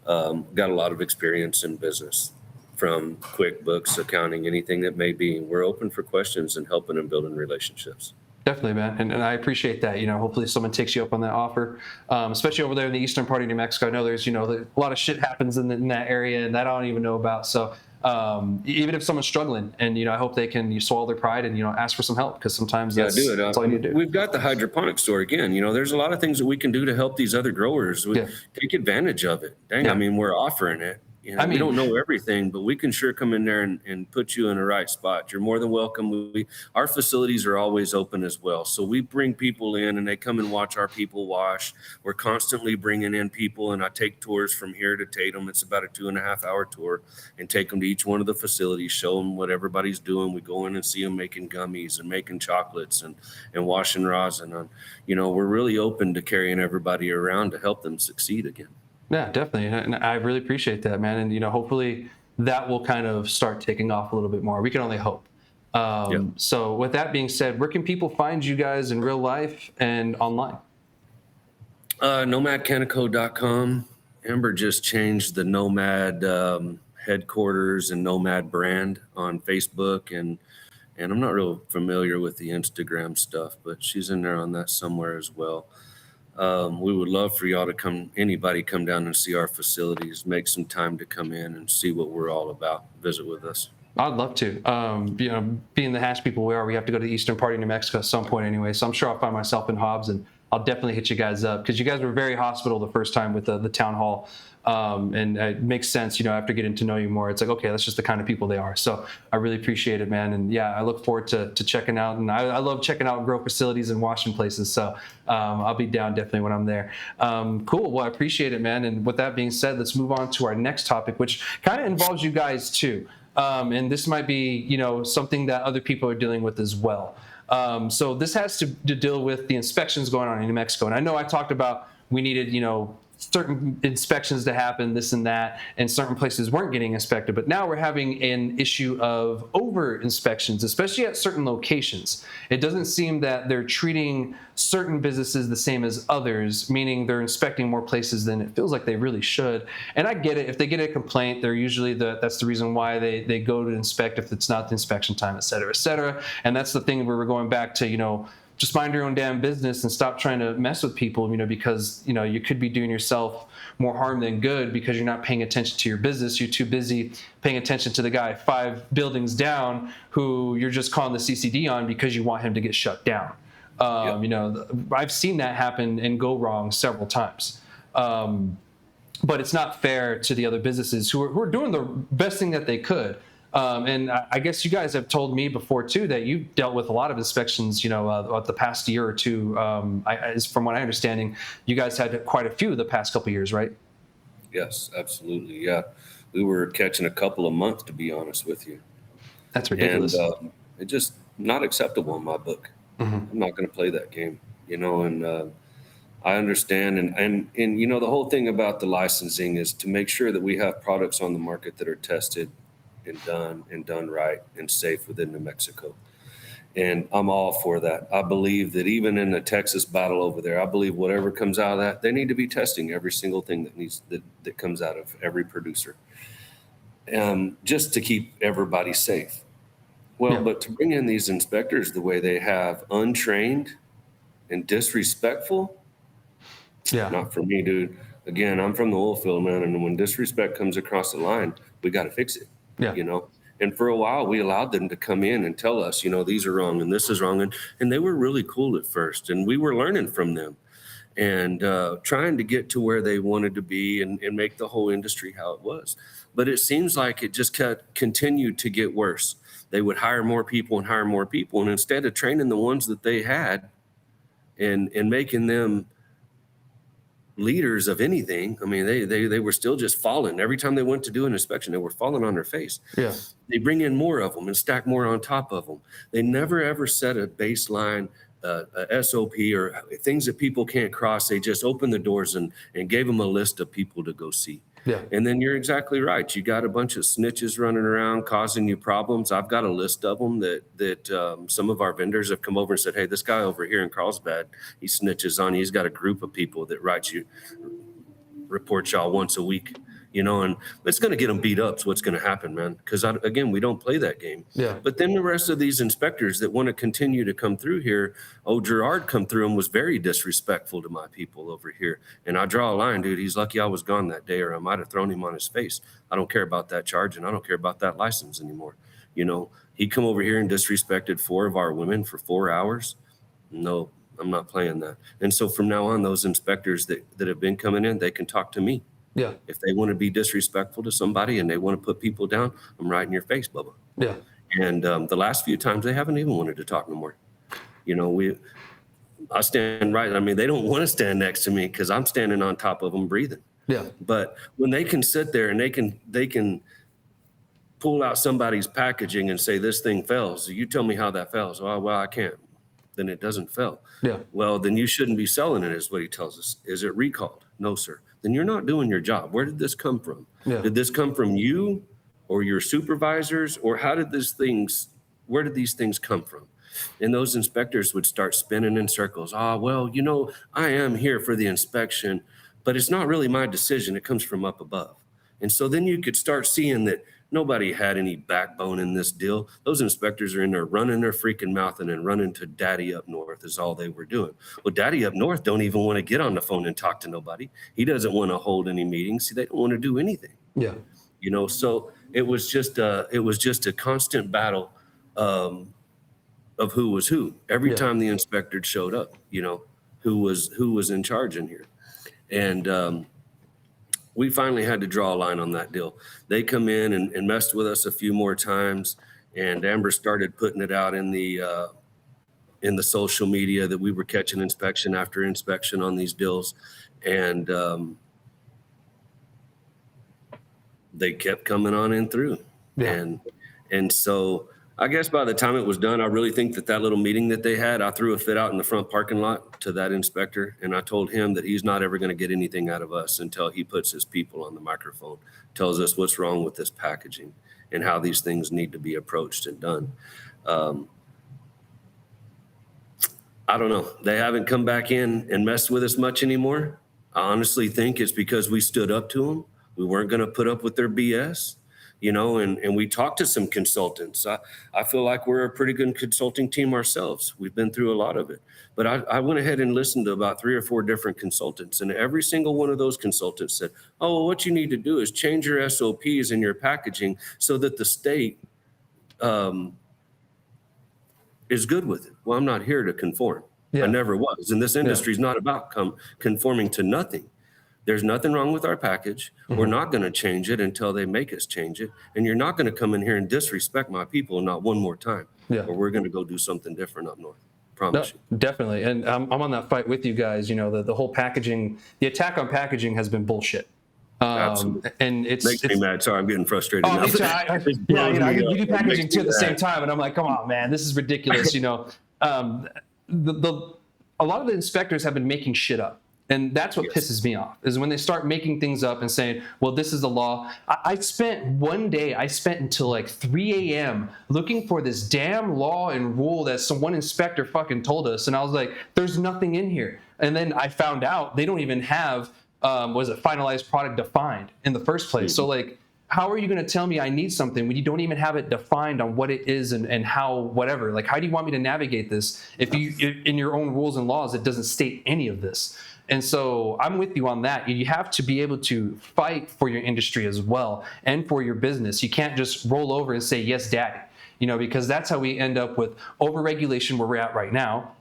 Got a lot of experience in business, from QuickBooks, accounting, anything that may be. We're open for questions and helping and building relationships. Definitely, man. And I appreciate that. Hopefully someone takes you up on that offer, especially over there in the eastern part of New Mexico. I know there's, a lot of shit happens in that area and that I don't even know about. So even if someone's struggling, and I hope they can swallow their pride and ask for some help, because sometimes Yeah, that's, do it. that's all you need to do. We've got the hydroponic store again. There's a lot of things that we can do to help these other growers. We Yeah. take advantage of it. Dang, Yeah. I mean, we're offering it. We don't know everything, but we can sure come in there and put you in the right spot. You're more than welcome. Our facilities are always open as well. So we bring people in and they come and watch our people wash. We're constantly bringing in people, and I take tours from here to Tatum. It's about a 2.5-hour tour, and take them to each one of the facilities, show them what everybody's doing. We go in and see them making gummies and making chocolates and washing rosin. We're really open to carrying everybody around to help them succeed again. Yeah, definitely. And I really appreciate that, man. And, hopefully that will kind of start taking off a little bit more. We can only hope. So with that being said, where can people find you guys in real life and online? Nomadcanico.com. Amber just changed the Nomad headquarters and Nomad brand on Facebook. And I'm not real familiar with the Instagram stuff, but she's in there on that somewhere as well. We would love for y'all to anybody come down and see our facilities, make some time to come in and see what we're all about, visit with us. I'd love to. Being the hash people we have to go to the eastern part of New Mexico at some point anyway. So I'm sure I'll find myself in Hobbs, and I'll definitely hit you guys up, because you guys were very hospitable the first time with the town hall. And it makes sense, after getting to know you more. It's like, okay, that's just the kind of people they are. So I really appreciate it, man. And yeah, I look forward to checking out. And I love checking out grow facilities and washing places. So I'll be down definitely when I'm there. Cool. Well, I appreciate it, man. And with that being said, let's move on to our next topic, which kind of involves you guys too. And this might be, something that other people are dealing with as well. So this has to deal with the inspections going on in New Mexico. And I know I talked about we needed, certain inspections to happen, this and that, and certain places weren't getting inspected. But now we're having an issue of over inspections, especially at certain locations. It doesn't seem that they're treating certain businesses the same as others, meaning they're inspecting more places than it feels like they really should. And I get it. If they get a complaint, they're usually that's the reason why they go to inspect if it's not the inspection time, et cetera, et cetera. And that's the thing where we're going back to, just mind your own damn business and stop trying to mess with people, because, you could be doing yourself more harm than good because you're not paying attention to your business. You're too busy paying attention to the guy 5 buildings down who you're just calling the CCD on because you want him to get shut down. I've seen that happen and go wrong several times. But it's not fair to the other businesses who are doing the best thing that they could. And I guess you guys have told me before too that you've dealt with a lot of inspections, the past year or two. From what I understanding, you guys had quite a few the past couple of years, right? Yes, absolutely. Yeah, we were catching a couple a month, to be honest with you. That's ridiculous. And it's just not acceptable in my book. I'm not going to play that game, and I understand. And the whole thing about the licensing is to make sure that we have products on the market that are tested and done right and safe within New Mexico. And I'm all for that. I believe that even in the Texas battle over there, I believe whatever comes out of that, they need to be testing every single thing that comes out of every producer, just to keep everybody safe. Well, yeah. But to bring in these inspectors the way they have, untrained and disrespectful, not for me, dude. Again, I'm from the oil field, man, and when disrespect comes across the line, we got to fix it. Yeah. And for a while, we allowed them to come in and tell us, these are wrong and this is wrong. And they were really cool at first. And we were learning from them and trying to get to where they wanted to be and make the whole industry how it was. But it seems like it just continued to get worse. They would hire more people. And instead of training the ones that they had and making them leaders of anything, I mean, they were still just falling. Every time they went to do an inspection, they were falling on their face. Yeah. They bring in more of them and stack more on top of them. They never, ever set a baseline, a SOP or things that people can't cross. They just opened the doors and gave them a list of people to go see. Yeah. And then you're exactly right. You got a bunch of snitches running around causing you problems. I've got a list of them that some of our vendors have come over and said, hey, this guy over here in Carlsbad, he snitches on you. He's got a group of people that reports y'all once a week. and it's going to get them beat up. So what's going to happen, man? Because again, we don't play that game. Yeah. But then the rest of these inspectors that want to continue to come through here, Gerard come through and was very disrespectful to my people over here. And I draw a line, dude. He's lucky I was gone that day, or I might have thrown him on his face. I don't care about that charge, and I don't care about that license anymore. He come over here and disrespected 4 of our women for 4 hours. No, I'm not playing that. And so from now on, those inspectors that have been coming in, they can talk to me. Yeah. If they want to be disrespectful to somebody and they want to put people down, I'm right in your face, Bubba. Yeah. And the last few times, they haven't even wanted to talk no more. I stand right. I mean, they don't want to stand next to me because I'm standing on top of them breathing. Yeah. But when they can sit there and they can pull out somebody's packaging and say, this thing fails. You tell me how that fails. Oh, well, I can't. Then it doesn't fail. Yeah. Well, then you shouldn't be selling it, is what he tells us. Is it recalled? No, sir. Then you're not doing your job. Where did this come from? Yeah. Did this come from you or your supervisors, or where did these things come from? And those inspectors would start spinning in circles. Well, I am here for the inspection, but it's not really my decision. It comes from up above. And so then you could start seeing that nobody had any backbone in this deal. Those inspectors are in there running their freaking mouth and then running to Daddy up north is all they were doing. Well, Daddy up north don't even want to get on the phone and talk to nobody. He doesn't want to hold any meetings. See, they don't want to do anything. Yeah. So it was just a constant battle of who was who. Every time the inspector showed up, who was in charge in here. And we finally had to draw a line on that deal. They come in and messed with us a few more times, and Amber started putting it out in the social media that we were catching inspection after inspection on these deals, and they kept coming on in through. Yeah. And so I guess by the time it was done, I really think that little meeting that they had, I threw a fit out in the front parking lot to that inspector. And I told him that he's not ever going to get anything out of us until he puts his people on the microphone, tells us what's wrong with this packaging and how these things need to be approached and done. I don't know. They haven't come back in and messed with us much anymore. I honestly think it's because we stood up to them. We weren't going to put up with their BS. And we talked to some consultants. I feel like we're a pretty good consulting team ourselves. We've been through a lot of it. But I went ahead and listened to about 3 or 4 different consultants. And every single one of those consultants said, what you need to do is change your SOPs and your packaging so that the state is good with it. Well, I'm not here to conform. Yeah. I never was. And this industry is not about conforming to nothing. There's nothing wrong with our package. Mm-hmm. We're not going to change it until they make us change it. And you're not going to come in here and disrespect my people not one more time. Yeah. Or we're going to go do something different up north. Promise you. Definitely. And I'm on that fight with you guys. The whole packaging, the attack on packaging has been bullshit. Absolutely. And it's makes me mad. Sorry, I'm getting frustrated. Oh, now. me too. You do packaging too at the same time. And I'm like, come on, man, this is ridiculous. A lot of the inspectors have been making shit up. And that's what pisses me off, is when they start making things up and saying, well, this is the law. I spent until like 3 a.m. looking for this damn law and rule that one inspector fucking told us. And I was like, there's nothing in here. And then I found out they don't even have, finalized product defined in the first place. So like, how are you going to tell me I need something when you don't even have it defined on what it is and how, whatever? Like, how do you want me to navigate this if in your own rules and laws, it doesn't state any of this? And so I'm with you on that. You have to be able to fight for your industry as well and for your business. You can't just roll over and say, yes, daddy, because that's how we end up with overregulation where we're at right now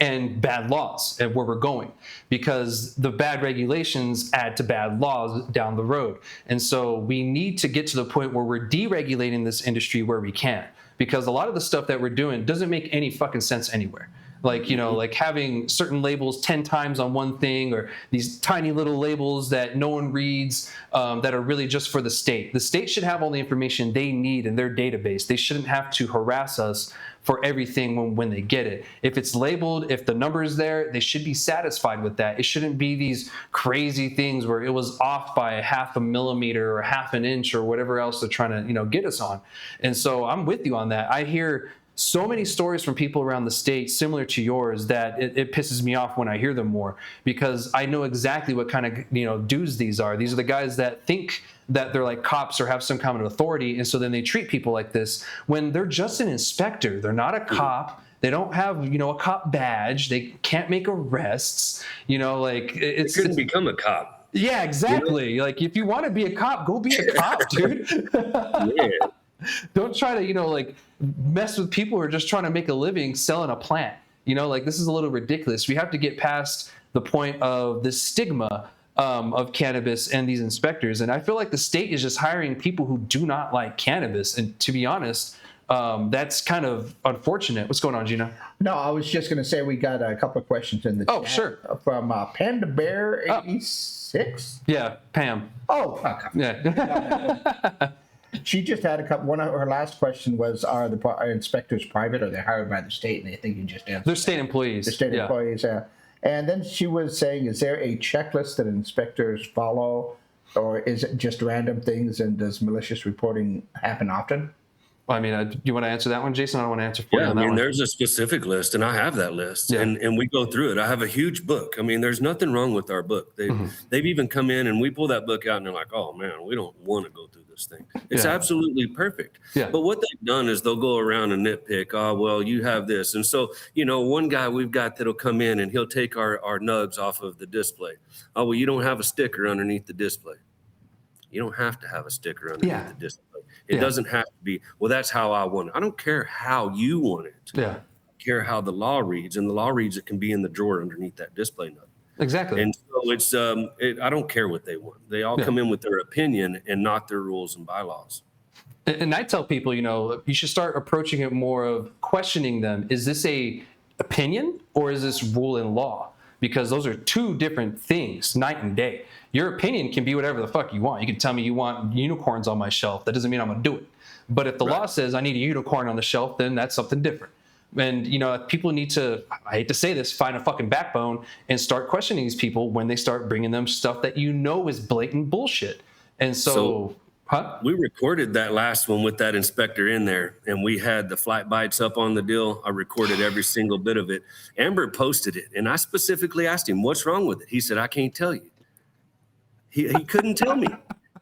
and bad laws and where we're going, because the bad regulations add to bad laws down the road. And so we need to get to the point where we're deregulating this industry where we can, because a lot of the stuff that we're doing doesn't make any fucking sense anywhere. Like, like having certain labels 10 times on one thing, or these tiny little labels that no one reads, that are really just for the state. The state should have all the information they need in their database. They shouldn't have to harass us for everything when they get it. If it's labeled, if the number is there, they should be satisfied with that. It shouldn't be these crazy things where it was off by a 0.5 millimeter or 1/2 inch or whatever else they're trying to, get us on. And so I'm with you on that. I hear so many stories from people around the state similar to yours that it pisses me off when I hear them more, because I know exactly what kind of dudes these are. These are the guys that think that they're like cops or have some kind of authority, and so then they treat people like this when they're just an inspector. They're not a cop. They don't have, a cop badge. They can't make arrests. Like They couldn't become a cop. Yeah, exactly. Like if you want to be a cop, go be a cop, dude. Yeah. Don't try to, like mess with people who are just trying to make a living selling a plant. Like this is a little ridiculous. We have to get past the point of the stigma of cannabis and these inspectors. And I feel like the state is just hiring people who do not like cannabis. And to be honest, that's kind of unfortunate. What's going on, Gina? No, I was just going to say we got a couple of questions in the chat. Sure. From Panda Bear 86. Yeah, Pam. Oh, okay. Yeah. She just had a couple. One of her last question was: Are the inspectors private, or they're hired by the state? And I think you just answered. They're state employees. They're state employees. And then she was saying, is there a checklist that inspectors follow, or is it just random things? And does malicious reporting happen often? I mean, do you want to answer that one, Jason? I don't want to answer for you. Yeah, on that one. there's a specific list, and I have that list, and we go through it. I have a huge book. There's nothing wrong with our book. They've even come in, and we pull that book out, and they're like, "Oh man, we don't want to go through this thing. It's absolutely perfect." Yeah. But what they've done is they'll go around and nitpick. Oh well, you have this, and so one guy we've got that'll come in, and he'll take our nugs off of the display. Oh well, you don't have a sticker underneath the display. You don't have to have a sticker underneath the display. It doesn't have to be, well, that's how I want it. I don't care how you want it. Yeah. I care how the law reads, and the law reads it can be in the drawer underneath that display nut. Exactly. And so it's, I don't care what they want. They all come in with their opinion and not their rules and bylaws. And I tell people, you should start approaching it more of questioning them. Is this a opinion or is this rule and law? Because those are two different things, night and day. Your opinion can be whatever the fuck you want. You can tell me you want unicorns on my shelf. That doesn't mean I'm going to do it. But if the law says I need a unicorn on the shelf, then that's something different. And, people need to, I hate to say this, find a fucking backbone and start questioning these people when they start bringing them stuff that is blatant bullshit. And so we recorded that last one with that inspector in there, and we had the flight bites up on the deal. I recorded every single bit of it. Amber posted it, and I specifically asked him, what's wrong with it? He said, I can't tell you. He couldn't tell me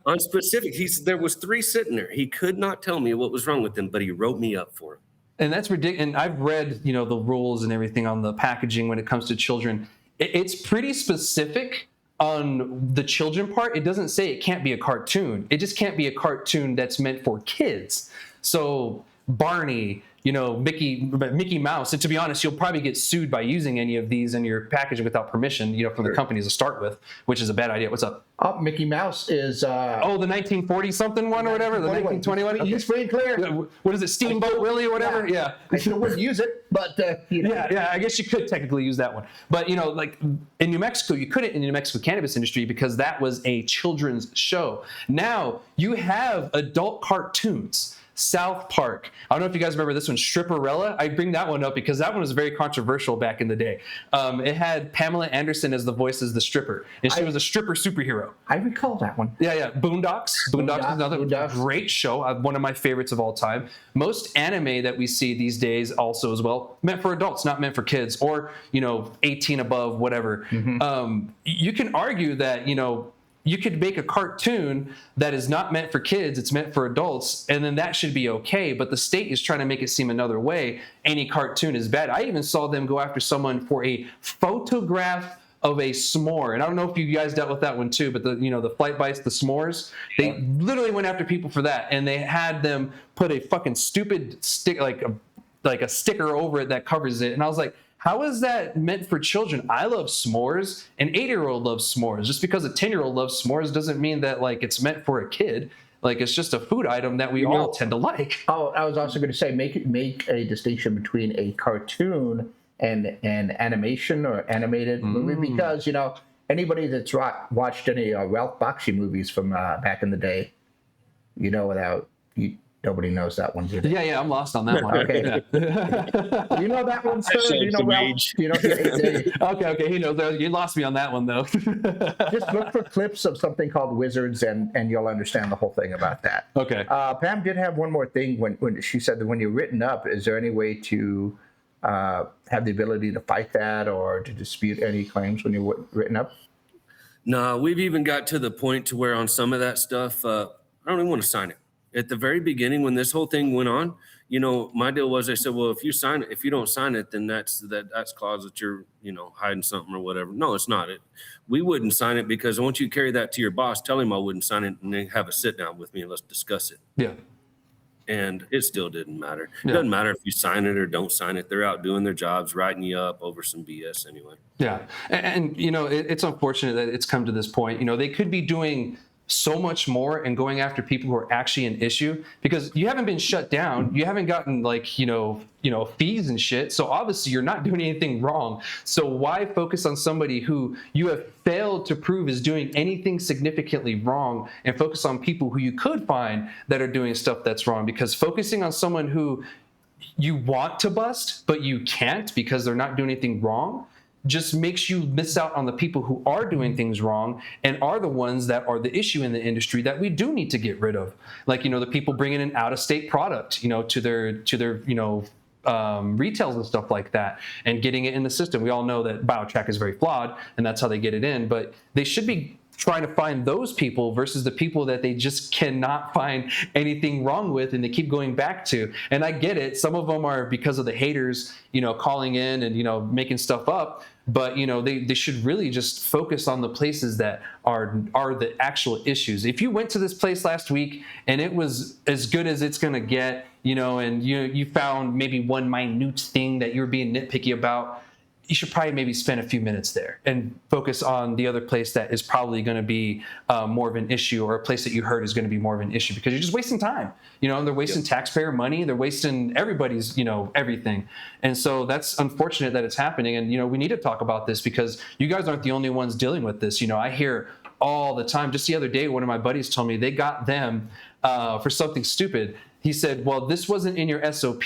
on specific. There was 3 sitting there. He could not tell me what was wrong with them, but he wrote me up for it. And that's ridiculous. And I've read, the rules and everything on the packaging when it comes to children. It's pretty specific on the children part. It doesn't say it can't be a cartoon. It just can't be a cartoon that's meant for kids. So Barney, Mickey Mouse. And to be honest, you'll probably get sued by using any of these in your packaging without permission, from the companies to start with, which is a bad idea. What's up? Oh, Mickey Mouse is... the 1940 something one or whatever, the 1921. He's free and clear. What is it, Steamboat Willie or whatever? Yeah. I still wouldn't use it, but... Yeah, I guess you could technically use that one. But, like in New Mexico, you couldn't in the New Mexico cannabis industry because that was a children's show. Now you have adult cartoons. South Park. I don't know if you guys remember this one, Stripperella. I bring that one up because that one was very controversial back in the day. It had Pamela Anderson as the voice as the stripper, and she was a stripper superhero. I recall that one. Yeah. Boondocks. Boondocks is another great show. One of my favorites of all time. Most anime that we see these days also as well, meant for adults, not meant for kids, or, 18 above, whatever. Mm-hmm. You can argue that, you could make a cartoon that is not meant for kids, it's meant for adults, and then that should be okay. But the state is trying to make it seem another way. Any cartoon is bad. I even saw them go after someone for a photograph of a s'more. And I don't know if you guys dealt with that one too, but the flight bites, the s'mores, they literally went after people for that. And they had them put a fucking stupid stick, like a sticker over it that covers it. And I was like, how is that meant for children? I love s'mores. An 8-year-old loves s'mores. Just because a 10-year-old loves s'mores doesn't mean that it's meant for a kid. It's just a food item that we all tend to like. Oh, I was also going to say make a distinction between a cartoon and an animation or animated movie, because anybody that's watched any Ralph Bakshi movies from back in the day, nobody knows that one. Yeah, I'm lost on that one. Okay. You know that one, sir? You know Ralph? Okay, he knows. You lost me on that one, though. Just look for clips of something called Wizards, and you'll understand the whole thing about that. Okay. Pam did have one more thing when she said that when you're written up, is there any way to have the ability to fight that or to dispute any claims when you're written up? No, we've even got to the point to where on some of that stuff, I don't even want to sign it. At the very beginning, when this whole thing went on, my deal was, they said, well, if you don't sign it, then that's clause that you're, hiding something or whatever. No, it's not. We wouldn't sign it because I want you to carry that to your boss, tell him I wouldn't sign it, and then have a sit down with me and let's discuss it. Yeah. And it still didn't matter. Yeah. It doesn't matter if you sign it or don't sign it. They're out doing their jobs, writing you up over some BS anyway. Yeah. And it's unfortunate that it's come to this point. They could be doing so much more and going after people who are actually an issue, because you haven't been shut down. You haven't gotten fees and shit. So obviously you're not doing anything wrong. So why focus on somebody who you have failed to prove is doing anything significantly wrong, and focus on people who you could find that are doing stuff that's wrong? Because focusing on someone who you want to bust, but you can't because they're not doing anything wrong, just makes you miss out on the people who are doing things wrong and are the ones that are the issue in the industry that we do need to get rid of. Like, the people bringing in out-of-state product, to their retails and stuff like that, and getting it in the system. We all know that BioTrack is very flawed, and that's how they get it in, but they should be trying to find those people versus the people that they just cannot find anything wrong with and they keep going back to. And I get it. Some of them are because of the haters, calling in and, making stuff up. But, they should really just focus on the places that are the actual issues. If you went to this place last week and it was as good as it's going to get, and you found maybe one minute thing that you're being nitpicky about, you should probably maybe spend a few minutes there and focus on the other place that is probably going to be more of an issue, or a place that you heard is going to be more of an issue, because you're just wasting time. They're wasting taxpayer money. They're wasting everybody's, everything. And so that's unfortunate that it's happening. And, we need to talk about this because you guys aren't the only ones dealing with this. I hear all the time. Just the other day, one of my buddies told me they got them for something stupid. He said, well, this wasn't in your SOP.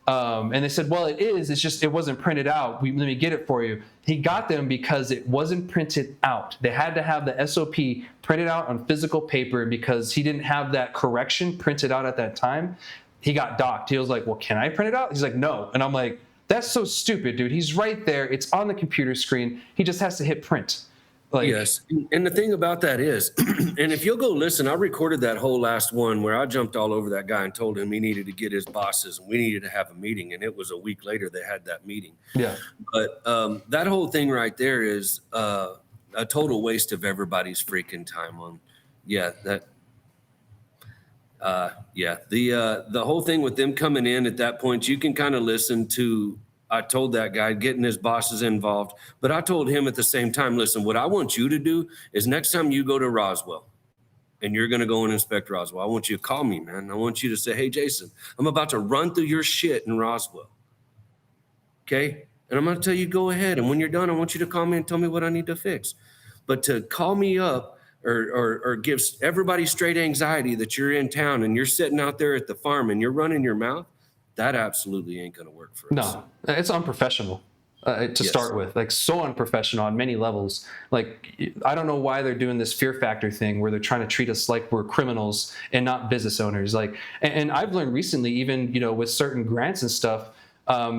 And they said, well, it is. It's just it wasn't printed out. Let me get it for you. He got them because it wasn't printed out. They had to have the SOP printed out on physical paper because he didn't have that correction printed out at that time. He got docked. He was like, well, can I print it out? He's like, no. And I'm like, that's so stupid, dude. He's right there. It's on the computer screen. He just has to hit print. Yes. And the thing about that is, and if you'll go listen, I recorded that whole last one where I jumped all over that guy and told him he needed to get his bosses and we needed to have a meeting. And it was a week later they had that meeting. Yeah. But that whole thing right there is a total waste of everybody's freaking time on. Yeah. The whole thing with them coming in at that point, you can kind of listen to. I told that guy getting his bosses involved, but I told him at the same time, listen, what I want you to do is next time you go to Roswell and you're going to go and inspect Roswell, I want you to call me, man. I want you to say, hey, Jason, I'm about to run through your shit in Roswell. Okay. And I'm going to tell you, go ahead. And when you're done, I want you to call me and tell me what I need to fix. But to call me up or give everybody straight anxiety that you're in town and you're sitting out there at the farm and you're running your mouth, that absolutely ain't going to work for us. No, it's unprofessional to start with, like so unprofessional on many levels. Like, I don't know why they're doing this fear factor thing where they're trying to treat us like we're criminals and not business owners. Like, and I've learned recently, even, with certain grants and stuff,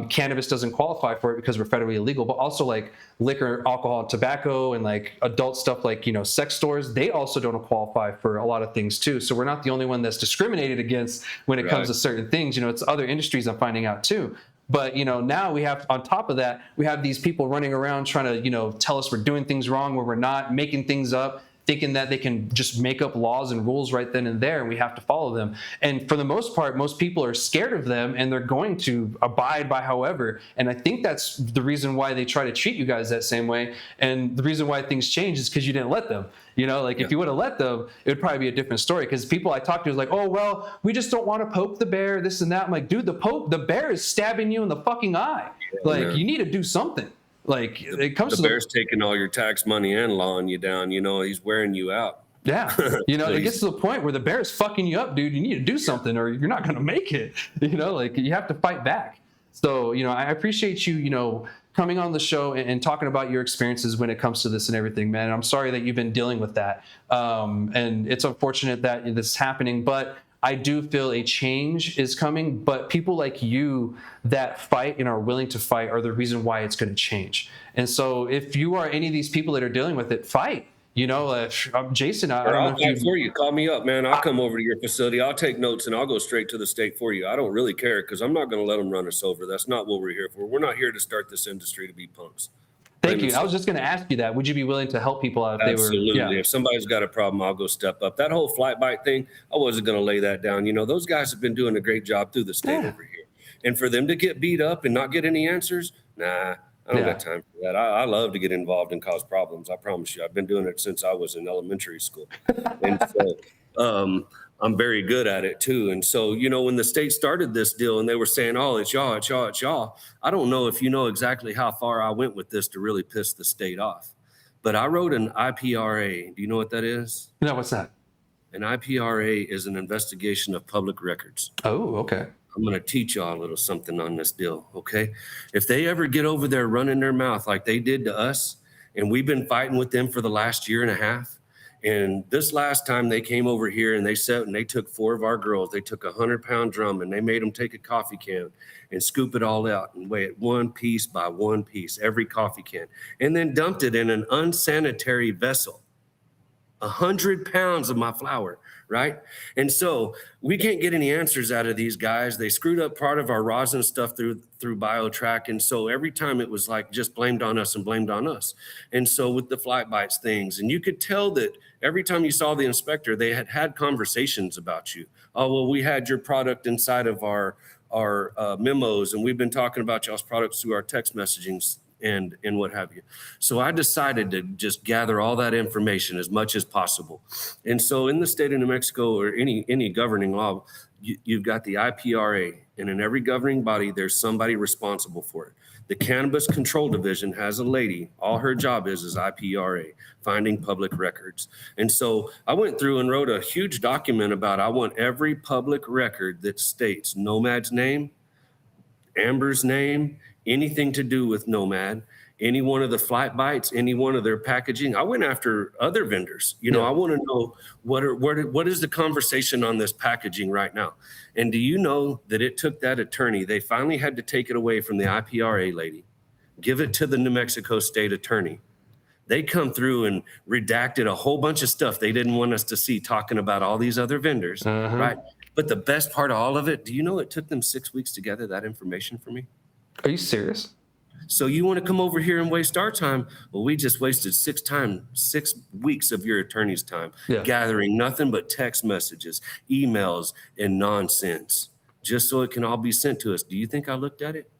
cannabis doesn't qualify for it because we're federally illegal, but also like liquor, alcohol, and tobacco, and like adult stuff like, sex stores, they also don't qualify for a lot of things too. So we're not the only one that's discriminated against when it comes to certain things. It's other industries I'm finding out too. But, now we have, on top of that, we have these people running around trying to, tell us we're doing things wrong where we're not, making things up, thinking that they can just make up laws and rules right then and there, and we have to follow them. And for the most part, most people are scared of them, and they're going to abide by however. And I think that's the reason why they try to treat you guys that same way. And the reason why things change is because you didn't let them. If you would have let them, it would probably be a different story. Because people I talk to is like, oh, well, we just don't want to poke the bear, this and that. I'm like, dude, the bear is stabbing you in the fucking eye. You need to do something. Like, it comes the to bear's taking all your tax money and lawing you down. He's wearing you out. Yeah. It gets to the point where the bear is fucking you up, dude. You need to do something or you're not going to make it. You have to fight back. So, I appreciate you, coming on the show and talking about your experiences when it comes to this and everything, man. I'm sorry that you've been dealing with that. And it's unfortunate that this is happening, but I do feel a change is coming, but people like you that fight and are willing to fight are the reason why it's going to change. And so if you are any of these people that are dealing with it, fight. Jason, I Or don't I'll know if fight you. for you. Call me up, man. I'll come over to your facility. I'll take notes and I'll go straight to the state for you. I don't really care because I'm not going to let them run us over. That's not what we're here for. We're not here to start this industry to be punks. Thank you. I was just going to ask you that. Would you be willing to help people out if they were? Absolutely. Yeah. If somebody's got a problem, I'll go step up. That whole flight bite thing, I wasn't going to lay that down. Those guys have been doing a great job through the state over here. And for them to get beat up and not get any answers, nah, I don't got time for that. I love to get involved and cause problems. I promise you. I've been doing it since I was in elementary school. And so I'm very good at it too. And so, when the state started this deal and they were saying, oh, it's y'all, it's y'all, it's y'all. I don't know if you know exactly how far I went with this to really piss the state off. But I wrote an IPRA. Do you know what that is? No, what's that? An IPRA is an investigation of public records. Oh, okay. I'm going to teach y'all a little something on this deal, okay? If they ever get over there running their mouth like they did to us, and we've been fighting with them for the last year and a half, and this last time they came over here and they took 4 of our girls, they took a 100-pound drum and they made them take a coffee can and scoop it all out and weigh it one piece by one piece, every coffee can, and then dumped it in an unsanitary vessel. 100 pounds of my flour, right? And so we can't get any answers out of these guys. They screwed up part of our rosin stuff through BioTrack. And so every time it was like just blamed on us and blamed on us. And so with the flight bites things, and you could tell that every time you saw the inspector, they had conversations about you. Oh, well, we had your product inside of our memos, and we've been talking about y'all's products through our text messagings and what have you. So I decided to just gather all that information as much as possible. And so in the state of New Mexico, or any governing law, you've got the IPRA, and in every governing body, there's somebody responsible for it. The Cannabis Control Division has a lady. All her job is IPRA, finding public records. And so I went through and wrote a huge document about I want every public record that states Nomad's name, Amber's name, anything to do with Gnomad, any one of the flight bites, any one of their packaging. I went after other vendors. I want to know what is the conversation on this packaging right now. And do you know that it took that attorney, they finally had to take it away from the IPRA lady, give it to the New Mexico state attorney. They come through and redacted a whole bunch of stuff they didn't want us to see, talking about all these other vendors, right? But the best part of all of it, do you know it took them 6 weeks to gather that information for me? Are you serious? So you want to come over here and waste our time? Well, we just wasted 6 weeks of your attorney's time gathering nothing but text messages, emails, and nonsense, just so it can all be sent to us. Do you think I looked at it?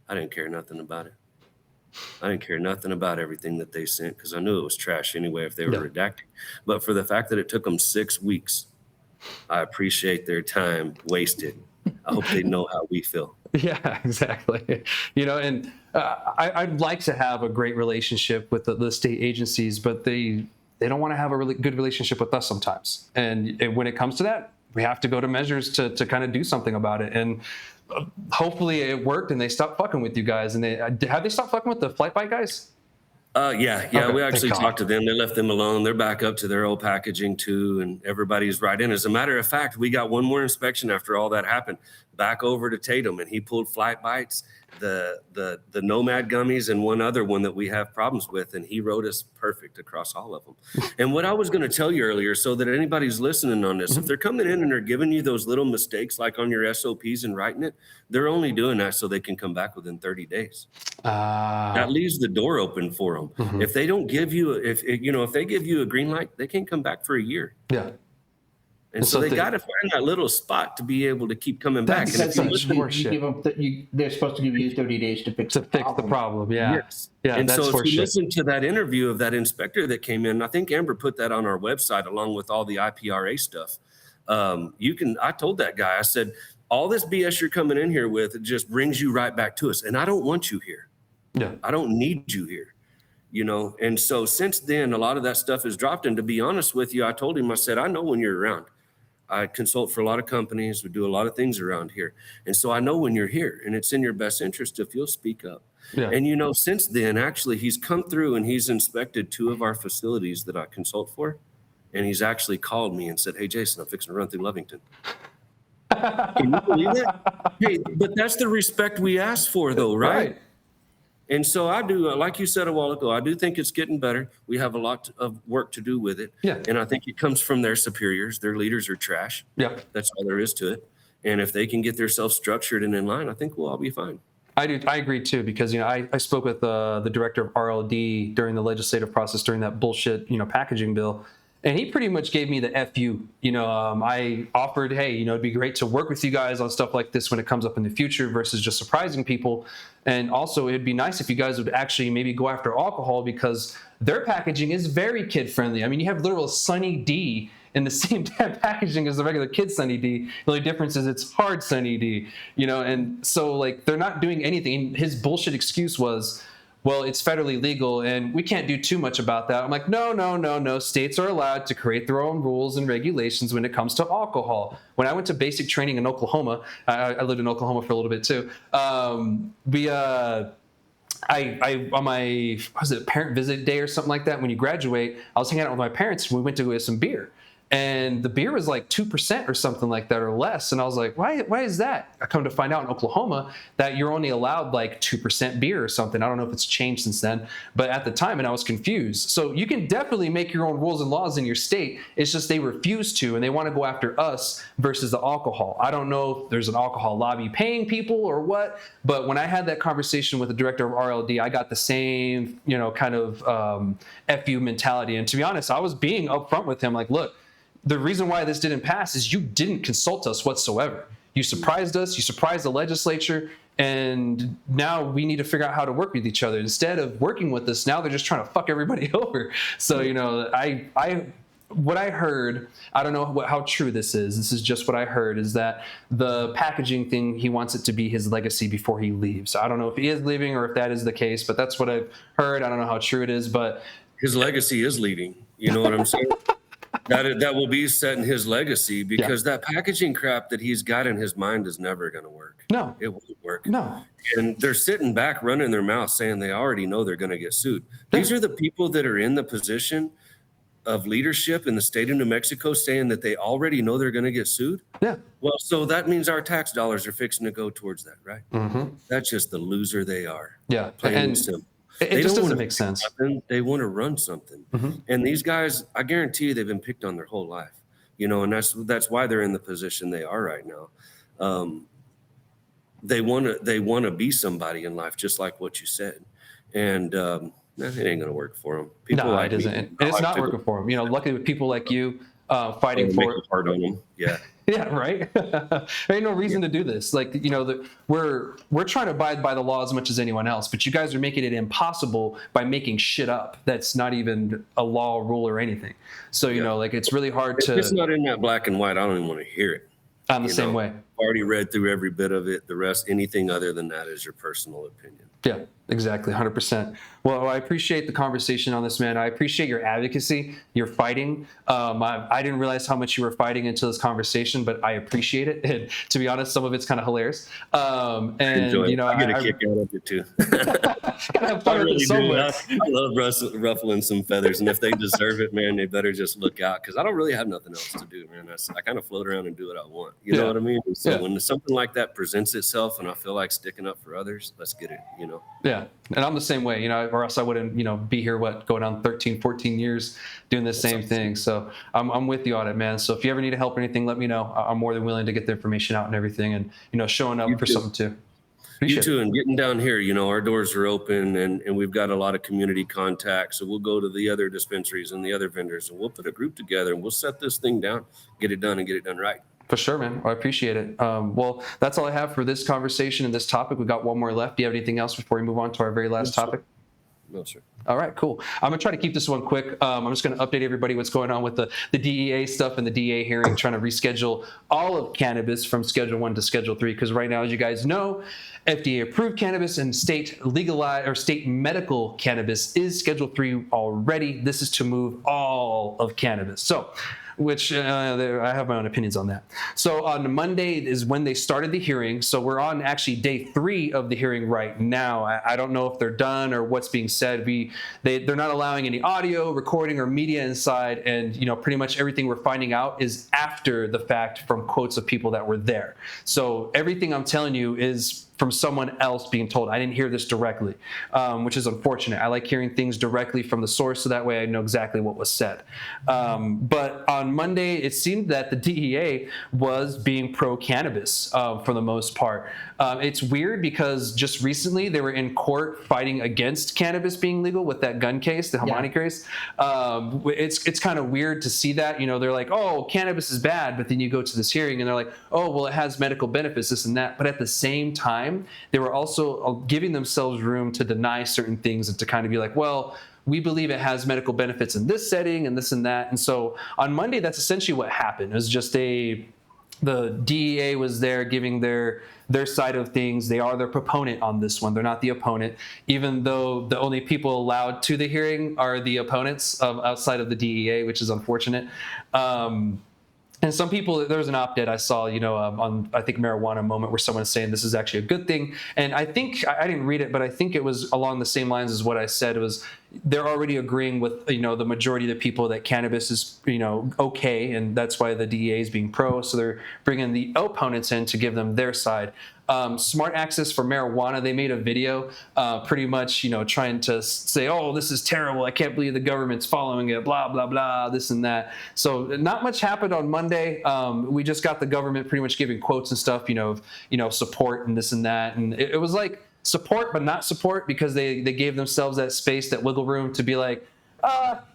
I didn't care nothing about it. I didn't care nothing about everything that they sent because I knew it was trash anyway if they were redacting. But for the fact that it took them 6 weeks, I appreciate their time wasted. I hope they know how we feel. Yeah, exactly. And I'd like to have a great relationship with the state agencies, but they don't want to have a really good relationship with us sometimes. And when it comes to that, we have to go to measures to kind of do something about it. And hopefully it worked and they stopped fucking with you guys. And have they stopped fucking with the flight bite guys? Yeah. Okay, we actually talked to them. They left them alone. They're back up to their old packaging too, and everybody's right in. As a matter of fact, we got one more inspection after all that happened, back over to Tatum, and he pulled flight bites, the Gnomad gummies, and one other one that we have problems with, and he wrote us perfect across all of them. And what I was going to tell you earlier, so that anybody's listening on this, if they're coming in and they're giving you those little mistakes like on your SOPs and writing it, they're only doing that so they can come back within 30 days. That leaves the door open for them. If they don't give you, if they give you a green light, they can't come back for a year. Yeah. And so they got to find that little spot to be able to keep coming back. And if they're supposed to give you 30 days to fix the problem. Yeah. Yes. Yeah. And that's so if you horseshit. listen to that interview of that inspector that came in, I think Amber put that on our website along with all the IPRA stuff. I told that guy, I said, all this BS you're coming in here with, it just brings you right back to us. And I don't want you here. Yeah. I don't need you here. And so since then, a lot of that stuff is dropped. And to be honest with you, I told him, I said, I know when you're around. I consult for a lot of companies. We do a lot of things around here. And so I know when you're here, and it's in your best interest if you'll speak up. Yeah. And, since then, actually, he's come through and he's inspected 2 of our facilities that I consult for. And he's actually called me and said, hey, Jason, I'm fixing to run through Lovington. Can you believe that? Hey, but that's the respect we asked for, though, right? And so I do, like you said a while ago, I do think it's getting better. We have a lot of work to do with it. Yeah. And I think it comes from their superiors. Their leaders are trash. Yeah. That's all there is to it. And if they can get themselves structured and in line, I think we'll all be fine. I do. I agree too, because I spoke with the director of RLD during the legislative process during that bullshit packaging bill, and he pretty much gave me the FU. I offered, hey, it'd be great to work with you guys on stuff like this when it comes up in the future versus just surprising people, and also it'd be nice if you guys would actually maybe go after alcohol because their packaging is very kid friendly. I mean, you have literal Sunny D in the same damn packaging as the regular kid Sunny D. The only difference is it's hard Sunny D, and so like they're not doing anything. His bullshit excuse was, well, it's federally legal and we can't do too much about that. I'm like, no. States are allowed to create their own rules and regulations when it comes to alcohol. When I went to basic training in Oklahoma, I lived in Oklahoma for a little bit too. I on my parent visit day or something like that, when you graduate, I was hanging out with my parents and we went to go get some beer. And the beer was like 2% or something like that or less. And I was like, why is that? I come to find out in Oklahoma that you're only allowed like 2% beer or something. I don't know if it's changed since then, but at the time, and I was confused. So you can definitely make your own rules and laws in your state. It's just they refuse to, and they want to go after us versus the alcohol. I don't know if there's an alcohol lobby paying people or what, but when I had that conversation with the director of RLD, I got the same, kind of FU mentality. And to be honest, I was being upfront with him, like, look, the reason why this didn't pass is you didn't consult us whatsoever. You surprised us, you surprised the legislature, and now we need to figure out how to work with each other. Instead of working with us, now they're just trying to fuck everybody over. So, what I heard, I don't know how true this is just what I heard, is that the packaging thing, he wants it to be his legacy before he leaves. I don't know if he is leaving or if that is the case, but that's what I've heard. I don't know how true it is, but his legacy is leaving. You know what I'm saying? That will be set in his legacy because that packaging crap that he's got in his mind is never going to work. No, it won't work. No, and they're sitting back, running their mouth, saying they already know they're going to get sued. These are the people that are in the position of leadership in the state of New Mexico, saying that they already know they're going to get sued. Yeah. Well, so that means our tax dollars are fixing to go towards that, right? Mm-hmm. That's just the loser they are. Yeah, plain and simple. It just doesn't make sense. They want to run something. Mm-hmm. And these guys, I guarantee you, they've been picked on their whole life, and that's why they're in the position they are right now. They want to be somebody in life, just like what you said. And it ain't going to work for them. No, it isn't. And it's not working for them. Luckily with people like you fighting for it. Hard on them. Yeah. Yeah, right. There ain't no reason to do this. Like, we're trying to abide by the law as much as anyone else, but you guys are making it impossible by making shit up that's not even a law, rule, or anything. So, it's really hard to. If it's not in that black and white, I don't even want to hear it. I'm the same way. I've already read through every bit of it. The rest, anything other than that is your personal opinion. Yeah, exactly. 100%. Well, I appreciate the conversation on this, man. I appreciate your advocacy, your fighting. I didn't realize how much you were fighting until this conversation, but I appreciate it. And to be honest, some of it's kind of hilarious. And I get a kick out of it too. Gotta have fun with it somewhere. I love ruffling some feathers, and if they deserve it, man, they better just look out, because I don't really have nothing else to do, man. I kind of float around and do what I want. You know what I mean? And so when something like that presents itself, and I feel like sticking up for others, let's get it. Yeah, and I'm the same way, or else I wouldn't, be here, going on 13, 14 years doing the same thing. So I'm with you on it, man. So if you ever need help or anything, let me know. I'm more than willing to get the information out and everything, and, showing up for something too. You too, and getting down here, our doors are open, and we've got a lot of community contacts. So we'll go to the other dispensaries and the other vendors, and we'll put a group together, and we'll set this thing down, get it done, and get it done right. For sure, man. I appreciate it. Well, that's all I have for this conversation and this topic. We've got one more left. Do you have anything else before we move on to our very last topic? No, sir. All right, cool. I'm going to try to keep this one quick. I'm just going to update everybody what's going on with the DEA stuff and the DEA hearing, trying to reschedule all of cannabis from Schedule 1 to Schedule 3, because right now, as you guys know, FDA-approved cannabis and state legalized or state medical cannabis is Schedule 3 already. This is to move all of cannabis. So, which I have my own opinions on that. So on Monday is when they started the hearing. So we're on actually day 3 of the hearing right now. I don't know if they're done or what's being said. They're not allowing any audio, recording, or media inside. And pretty much everything we're finding out is after the fact from quotes of people that were there. So everything I'm telling you is from someone else being told. I didn't hear this directly, which is unfortunate. I like hearing things directly from the source, so that way I know exactly what was said. But on Monday, it seemed that the DEA was being pro-cannabis for the most part. It's weird because just recently they were in court fighting against cannabis being legal with that gun case, the Hamani case. It's kind of weird to see that. They're like, oh, cannabis is bad, but then you go to this hearing and they're like, oh, well, it has medical benefits, this and that. But at the same time, they were also giving themselves room to deny certain things and to kind of be like, well, we believe it has medical benefits in this setting and this and that. And so on Monday, that's essentially what happened. It was just the DEA was there giving their side of things. They are the proponent on this one. They're not the opponent, even though the only people allowed to the hearing are the opponents outside of the DEA, which is unfortunate. And some people, there was an op-ed I saw, on, I think, Marijuana Moment, where someone is saying this is actually a good thing. And I think, I didn't read it, but I think it was along the same lines as what I said. It was, they're already agreeing with, the majority of the people that cannabis is, okay. And that's why the DEA is being pro. So they're bringing the opponents in to give them their side. Smart Access for Marijuana, they made a video pretty much, trying to say, oh, this is terrible. I can't believe the government's following it, blah, blah, blah, this and that. So not much happened on Monday. We just got the government pretty much giving quotes and stuff, support and this and that. And it was like support, but not support, because they gave themselves that space, that wiggle room to be like,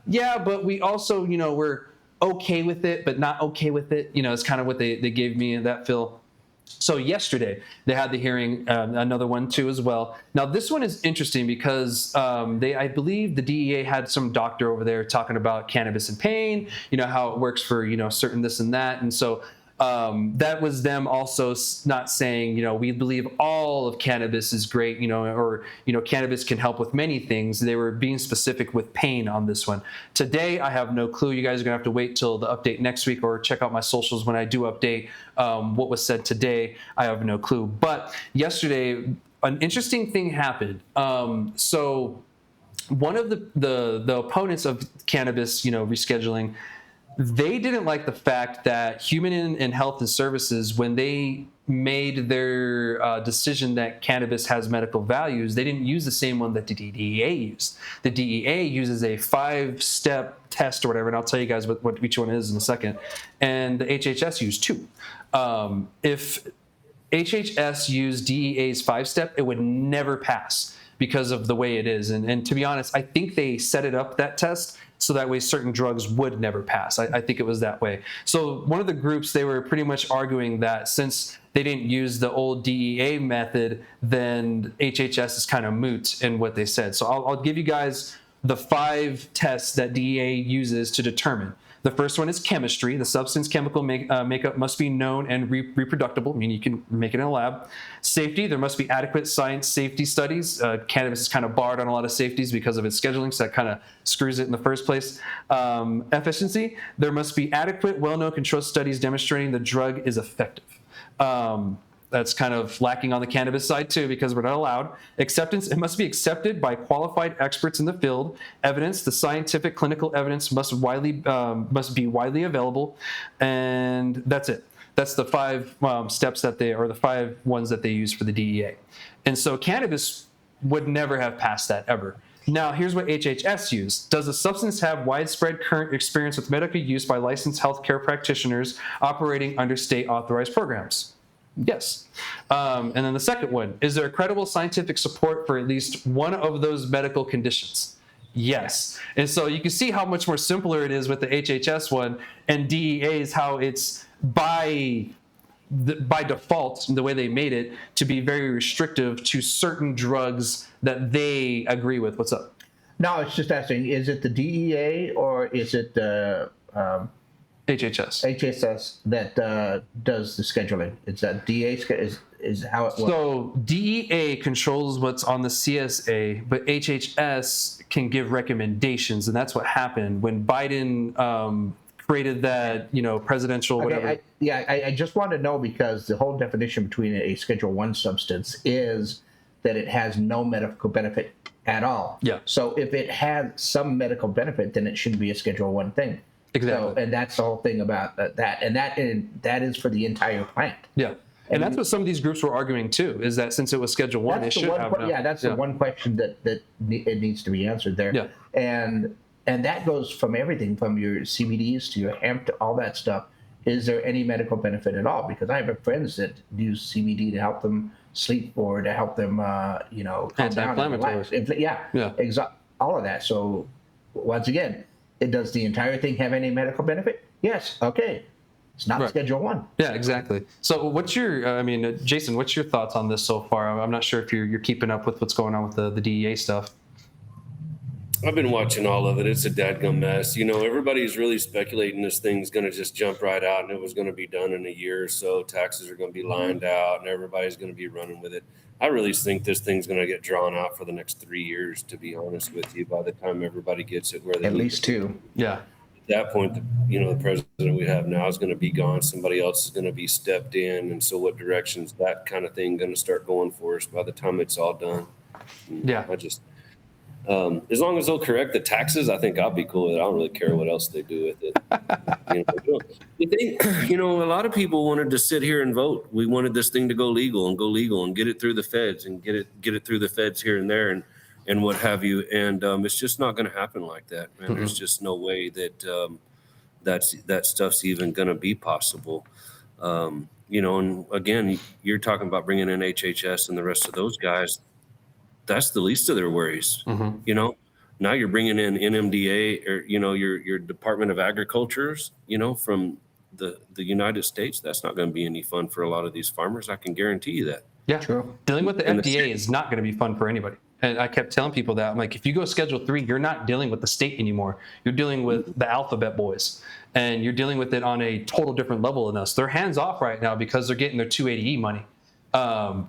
yeah, but we also, we're okay with it, but not okay with it. It's kind of what they gave me that feel. So yesterday they had the hearing, another one too as well. Now this one is interesting because I believe the DEA had some doctor over there talking about cannabis and pain, how it works for certain this and that, and so that was them also not saying we believe all of cannabis is great, or cannabis can help with many things. They were being specific with pain on this one. Today I have no clue. You guys are gonna have to wait till the update next week, or check out my socials when I do update what was said today. I have no clue. But yesterday an interesting thing happened. So one of the opponents of cannabis rescheduling, they didn't like the fact that Human and Health and Services, when they made their decision that cannabis has medical values, they didn't use the same one that the DEA used. The DEA uses a 5-step test or whatever, and I'll tell you guys what each one is in a second. And the HHS used 2. If HHS used DEA's 5-step, it would never pass because of the way it is. And to be honest, I think they set it up, that test, so that way certain drugs would never pass. I think it was that way. So one of the groups, they were pretty much arguing that since they didn't use the old DEA method, then HHS is kind of moot in what they said. So I'll give you guys the 5 tests that DEA uses to determine. The first one is chemistry. The substance chemical makeup must be known and reproducible, meaning you can make it in a lab. Safety, there must be adequate science safety studies. Cannabis is kind of barred on a lot of safeties because of its scheduling, so that kind of screws it in the first place. Efficiency, there must be adequate, well-known controlled studies demonstrating the drug is effective. That's kind of lacking on the cannabis side too, because we're not allowed. Acceptance, it must be accepted by qualified experts in the field. Evidence, the scientific clinical evidence must be widely available. And that's it. That's the 5 steps that or the 5 ones that they use for the DEA. And so cannabis would never have passed that ever. Now, here's what HHS used. Does the substance have widespread current experience with medical use by licensed healthcare practitioners operating under state authorized programs? Yes. And then the second one, is there credible scientific support for at least one of those medical conditions? Yes. And so you can see how much more simpler it is with the HHS one, and DEA's how it's by default, the way they made it, to be very restrictive to certain drugs that they agree with. What's up? No, it's just asking, is it the DEA or is it the HHS that does the scheduling? It's that DEA is how it works. So DEA controls what's on the CSA, but HHS can give recommendations, and that's what happened when Biden created that, presidential whatever. I just want to know, because the whole definition between a Schedule 1 substance is that it has no medical benefit at all. Yeah. So if it has some medical benefit, then it should be a Schedule 1 thing. Exactly. So, and that's the whole thing about that. And that is for the entire plant. Yeah. And that's what some of these groups were arguing too, is that since it was Schedule 1, it should have no. Yeah, that's the one question that it needs to be answered there. Yeah. And that goes from everything from your CBDs to your hemp to all that stuff. Is there any medical benefit at all? Because I have friends that use CBD to help them sleep or to help them, calm down and relax. All of that. So once again, does the entire thing have any medical benefit? Yes. Okay. It's not Schedule 1. Yeah, exactly. So what's your, Jason, what's your thoughts on this so far? I'm not sure if you're keeping up with what's going on with the DEA stuff. I've been watching all of it. It's a dadgum mess. Everybody's really speculating this thing's going to just jump right out and it was going to be done in a year or so. Taxes are going to be lined out and everybody's going to be running with it. I really think this thing's going to get drawn out for the next 3 years, to be honest with you, by the time everybody gets it where they at least 2. Yeah. At that point, the president we have now is going to be gone. Somebody else is going to be stepped in. And so what direction's that kind of thing going to start going for us by the time it's all done? Yeah. As long as they'll correct the taxes, I think I'll be cool with it. I don't really care what else they do with it. A lot of people wanted to sit here and vote. We wanted this thing to go legal and get it through the feds and get it through the feds here and there and what have you. And it's just not going to happen like that, man. Mm-hmm. There's just no way that that stuff's even going to be possible. And again, you're talking about bringing in HHS and the rest of those guys. That's the least of their worries. Mm-hmm. Now you're bringing in NMDA or, your Department of Agriculture's, from the United States. That's not going to be any fun for a lot of these farmers. I can guarantee you that. Yeah, true. Dealing with the FDA is not going to be fun for anybody. And I kept telling people that. I'm like, if you go Schedule 3, you're not dealing with the state anymore. You're dealing with the alphabet boys. And you're dealing with it on a total different level than us. They're hands off right now because they're getting their 280E money.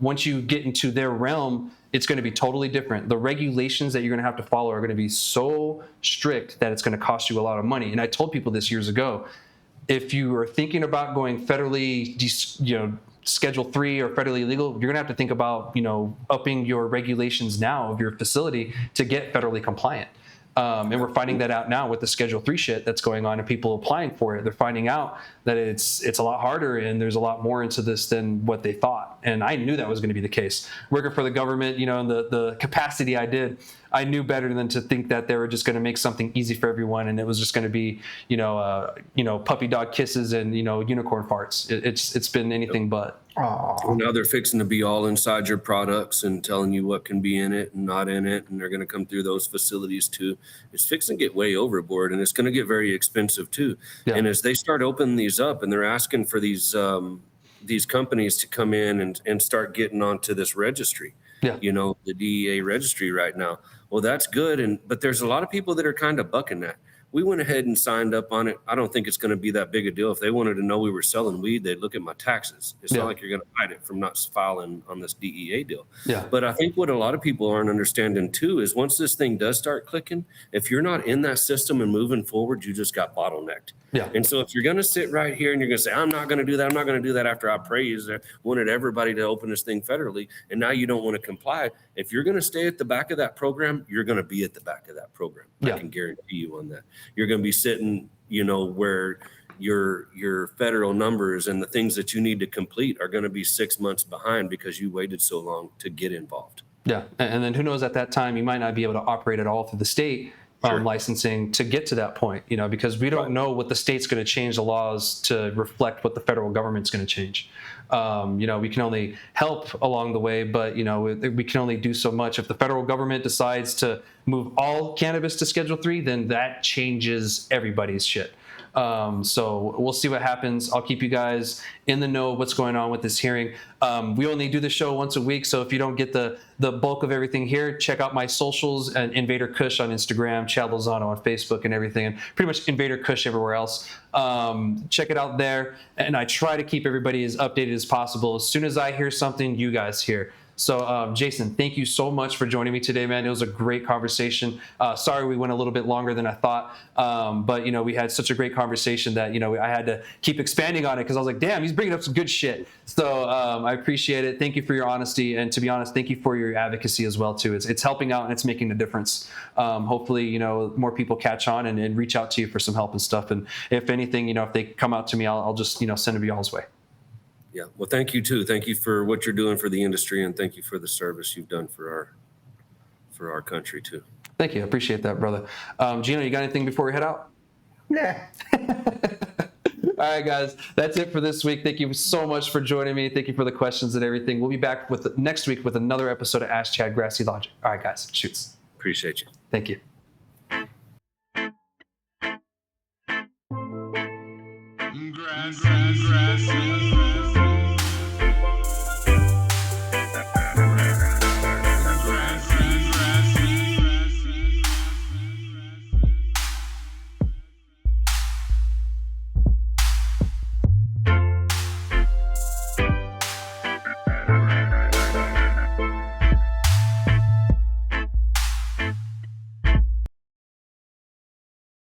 Once you get into their realm, it's going to be totally different. The regulations that you're going to have to follow are going to be so strict that it's going to cost you a lot of money. And I told people this years ago, if you are thinking about going federally, Schedule 3 or federally legal, you're going to have to think about, upping your regulations now of your facility to get federally compliant. And we're finding that out now with the Schedule 3 shit that's going on and people applying for it. They're finding out that it's a lot harder and there's a lot more into this than what they thought. And I knew that was going to be the case. Working for the government, in the capacity I did, I knew better than to think that they were just going to make something easy for everyone and it was just going to be, puppy dog kisses and, unicorn farts. It's been anything but. Well, now they're fixing to be all inside your products and telling you what can be in it and not in it. And they're going to come through those facilities too. It's fixing to get way overboard and it's going to get very expensive too. Yeah. And as they start opening these up and they're asking for these companies to come in and start getting onto this registry, the DEA registry right now. Well, that's good. But there's a lot of people that are kind of bucking that. We went ahead and signed up on it. I don't think it's going to be that big a deal. If they wanted to know we were selling weed, they'd look at my taxes. It's not like you're going to hide it from not filing on this DEA deal. Yeah. But I think what a lot of people aren't understanding too is once this thing does start clicking, if you're not in that system and moving forward, you just got bottlenecked. Yeah. And so if you're going to sit right here and you're going to say, I'm not going to do that. I'm not going to do that after I praised, wanted everybody to open this thing federally. And now you don't want to comply. If you're going to stay at the back of that program, you're going to be at the back of that program. Yeah. I can guarantee you on that. You're going to be sitting, where your federal numbers and the things that you need to complete are going to be 6 months behind because you waited so long to get involved. Yeah. And then who knows, at that time, you might not be able to operate at all through the state. Sure. Licensing to get to that point, because we don't know what the state's going to change the laws to reflect what the federal government's going to change. We can only help along the way, but, we can only do so much. If the federal government decides to move all cannabis to Schedule 3, then that changes everybody's shit. So we'll see what happens. I'll keep you guys in the know of what's going on with this hearing. We only do the show once a week, so if you don't get the bulk of everything here, check out my socials and Invader Kush on Instagram, Chad Lozano on Facebook and everything, and pretty much Invader Kush everywhere else. Check it out there, and I try to keep everybody as updated as possible. As soon as I hear something, you guys hear. So, Jason, thank you so much for joining me today, man. It was a great conversation. Sorry we went a little bit longer than I thought, but, we had such a great conversation that, I had to keep expanding on it because I was like, damn, he's bringing up some good shit. So I appreciate it. Thank you for your honesty. And to be honest, thank you for your advocacy as well, too. It's helping out and it's making a difference. Hopefully, more people catch on and reach out to you for some help and stuff. And if anything, if they come out to me, I'll just, send them y'all's way. Yeah. Well, thank you too. Thank you for what you're doing for the industry, and thank you for the service you've done for our country too. Thank you. I appreciate that, brother. Gino, you got anything before we head out? Yeah. All right, guys, that's it for this week. Thank you so much for joining me. Thank you for the questions and everything. We'll be back next week with another episode of Ask Chad Grassy Logic. All right, guys, shoots. Appreciate you. Thank you.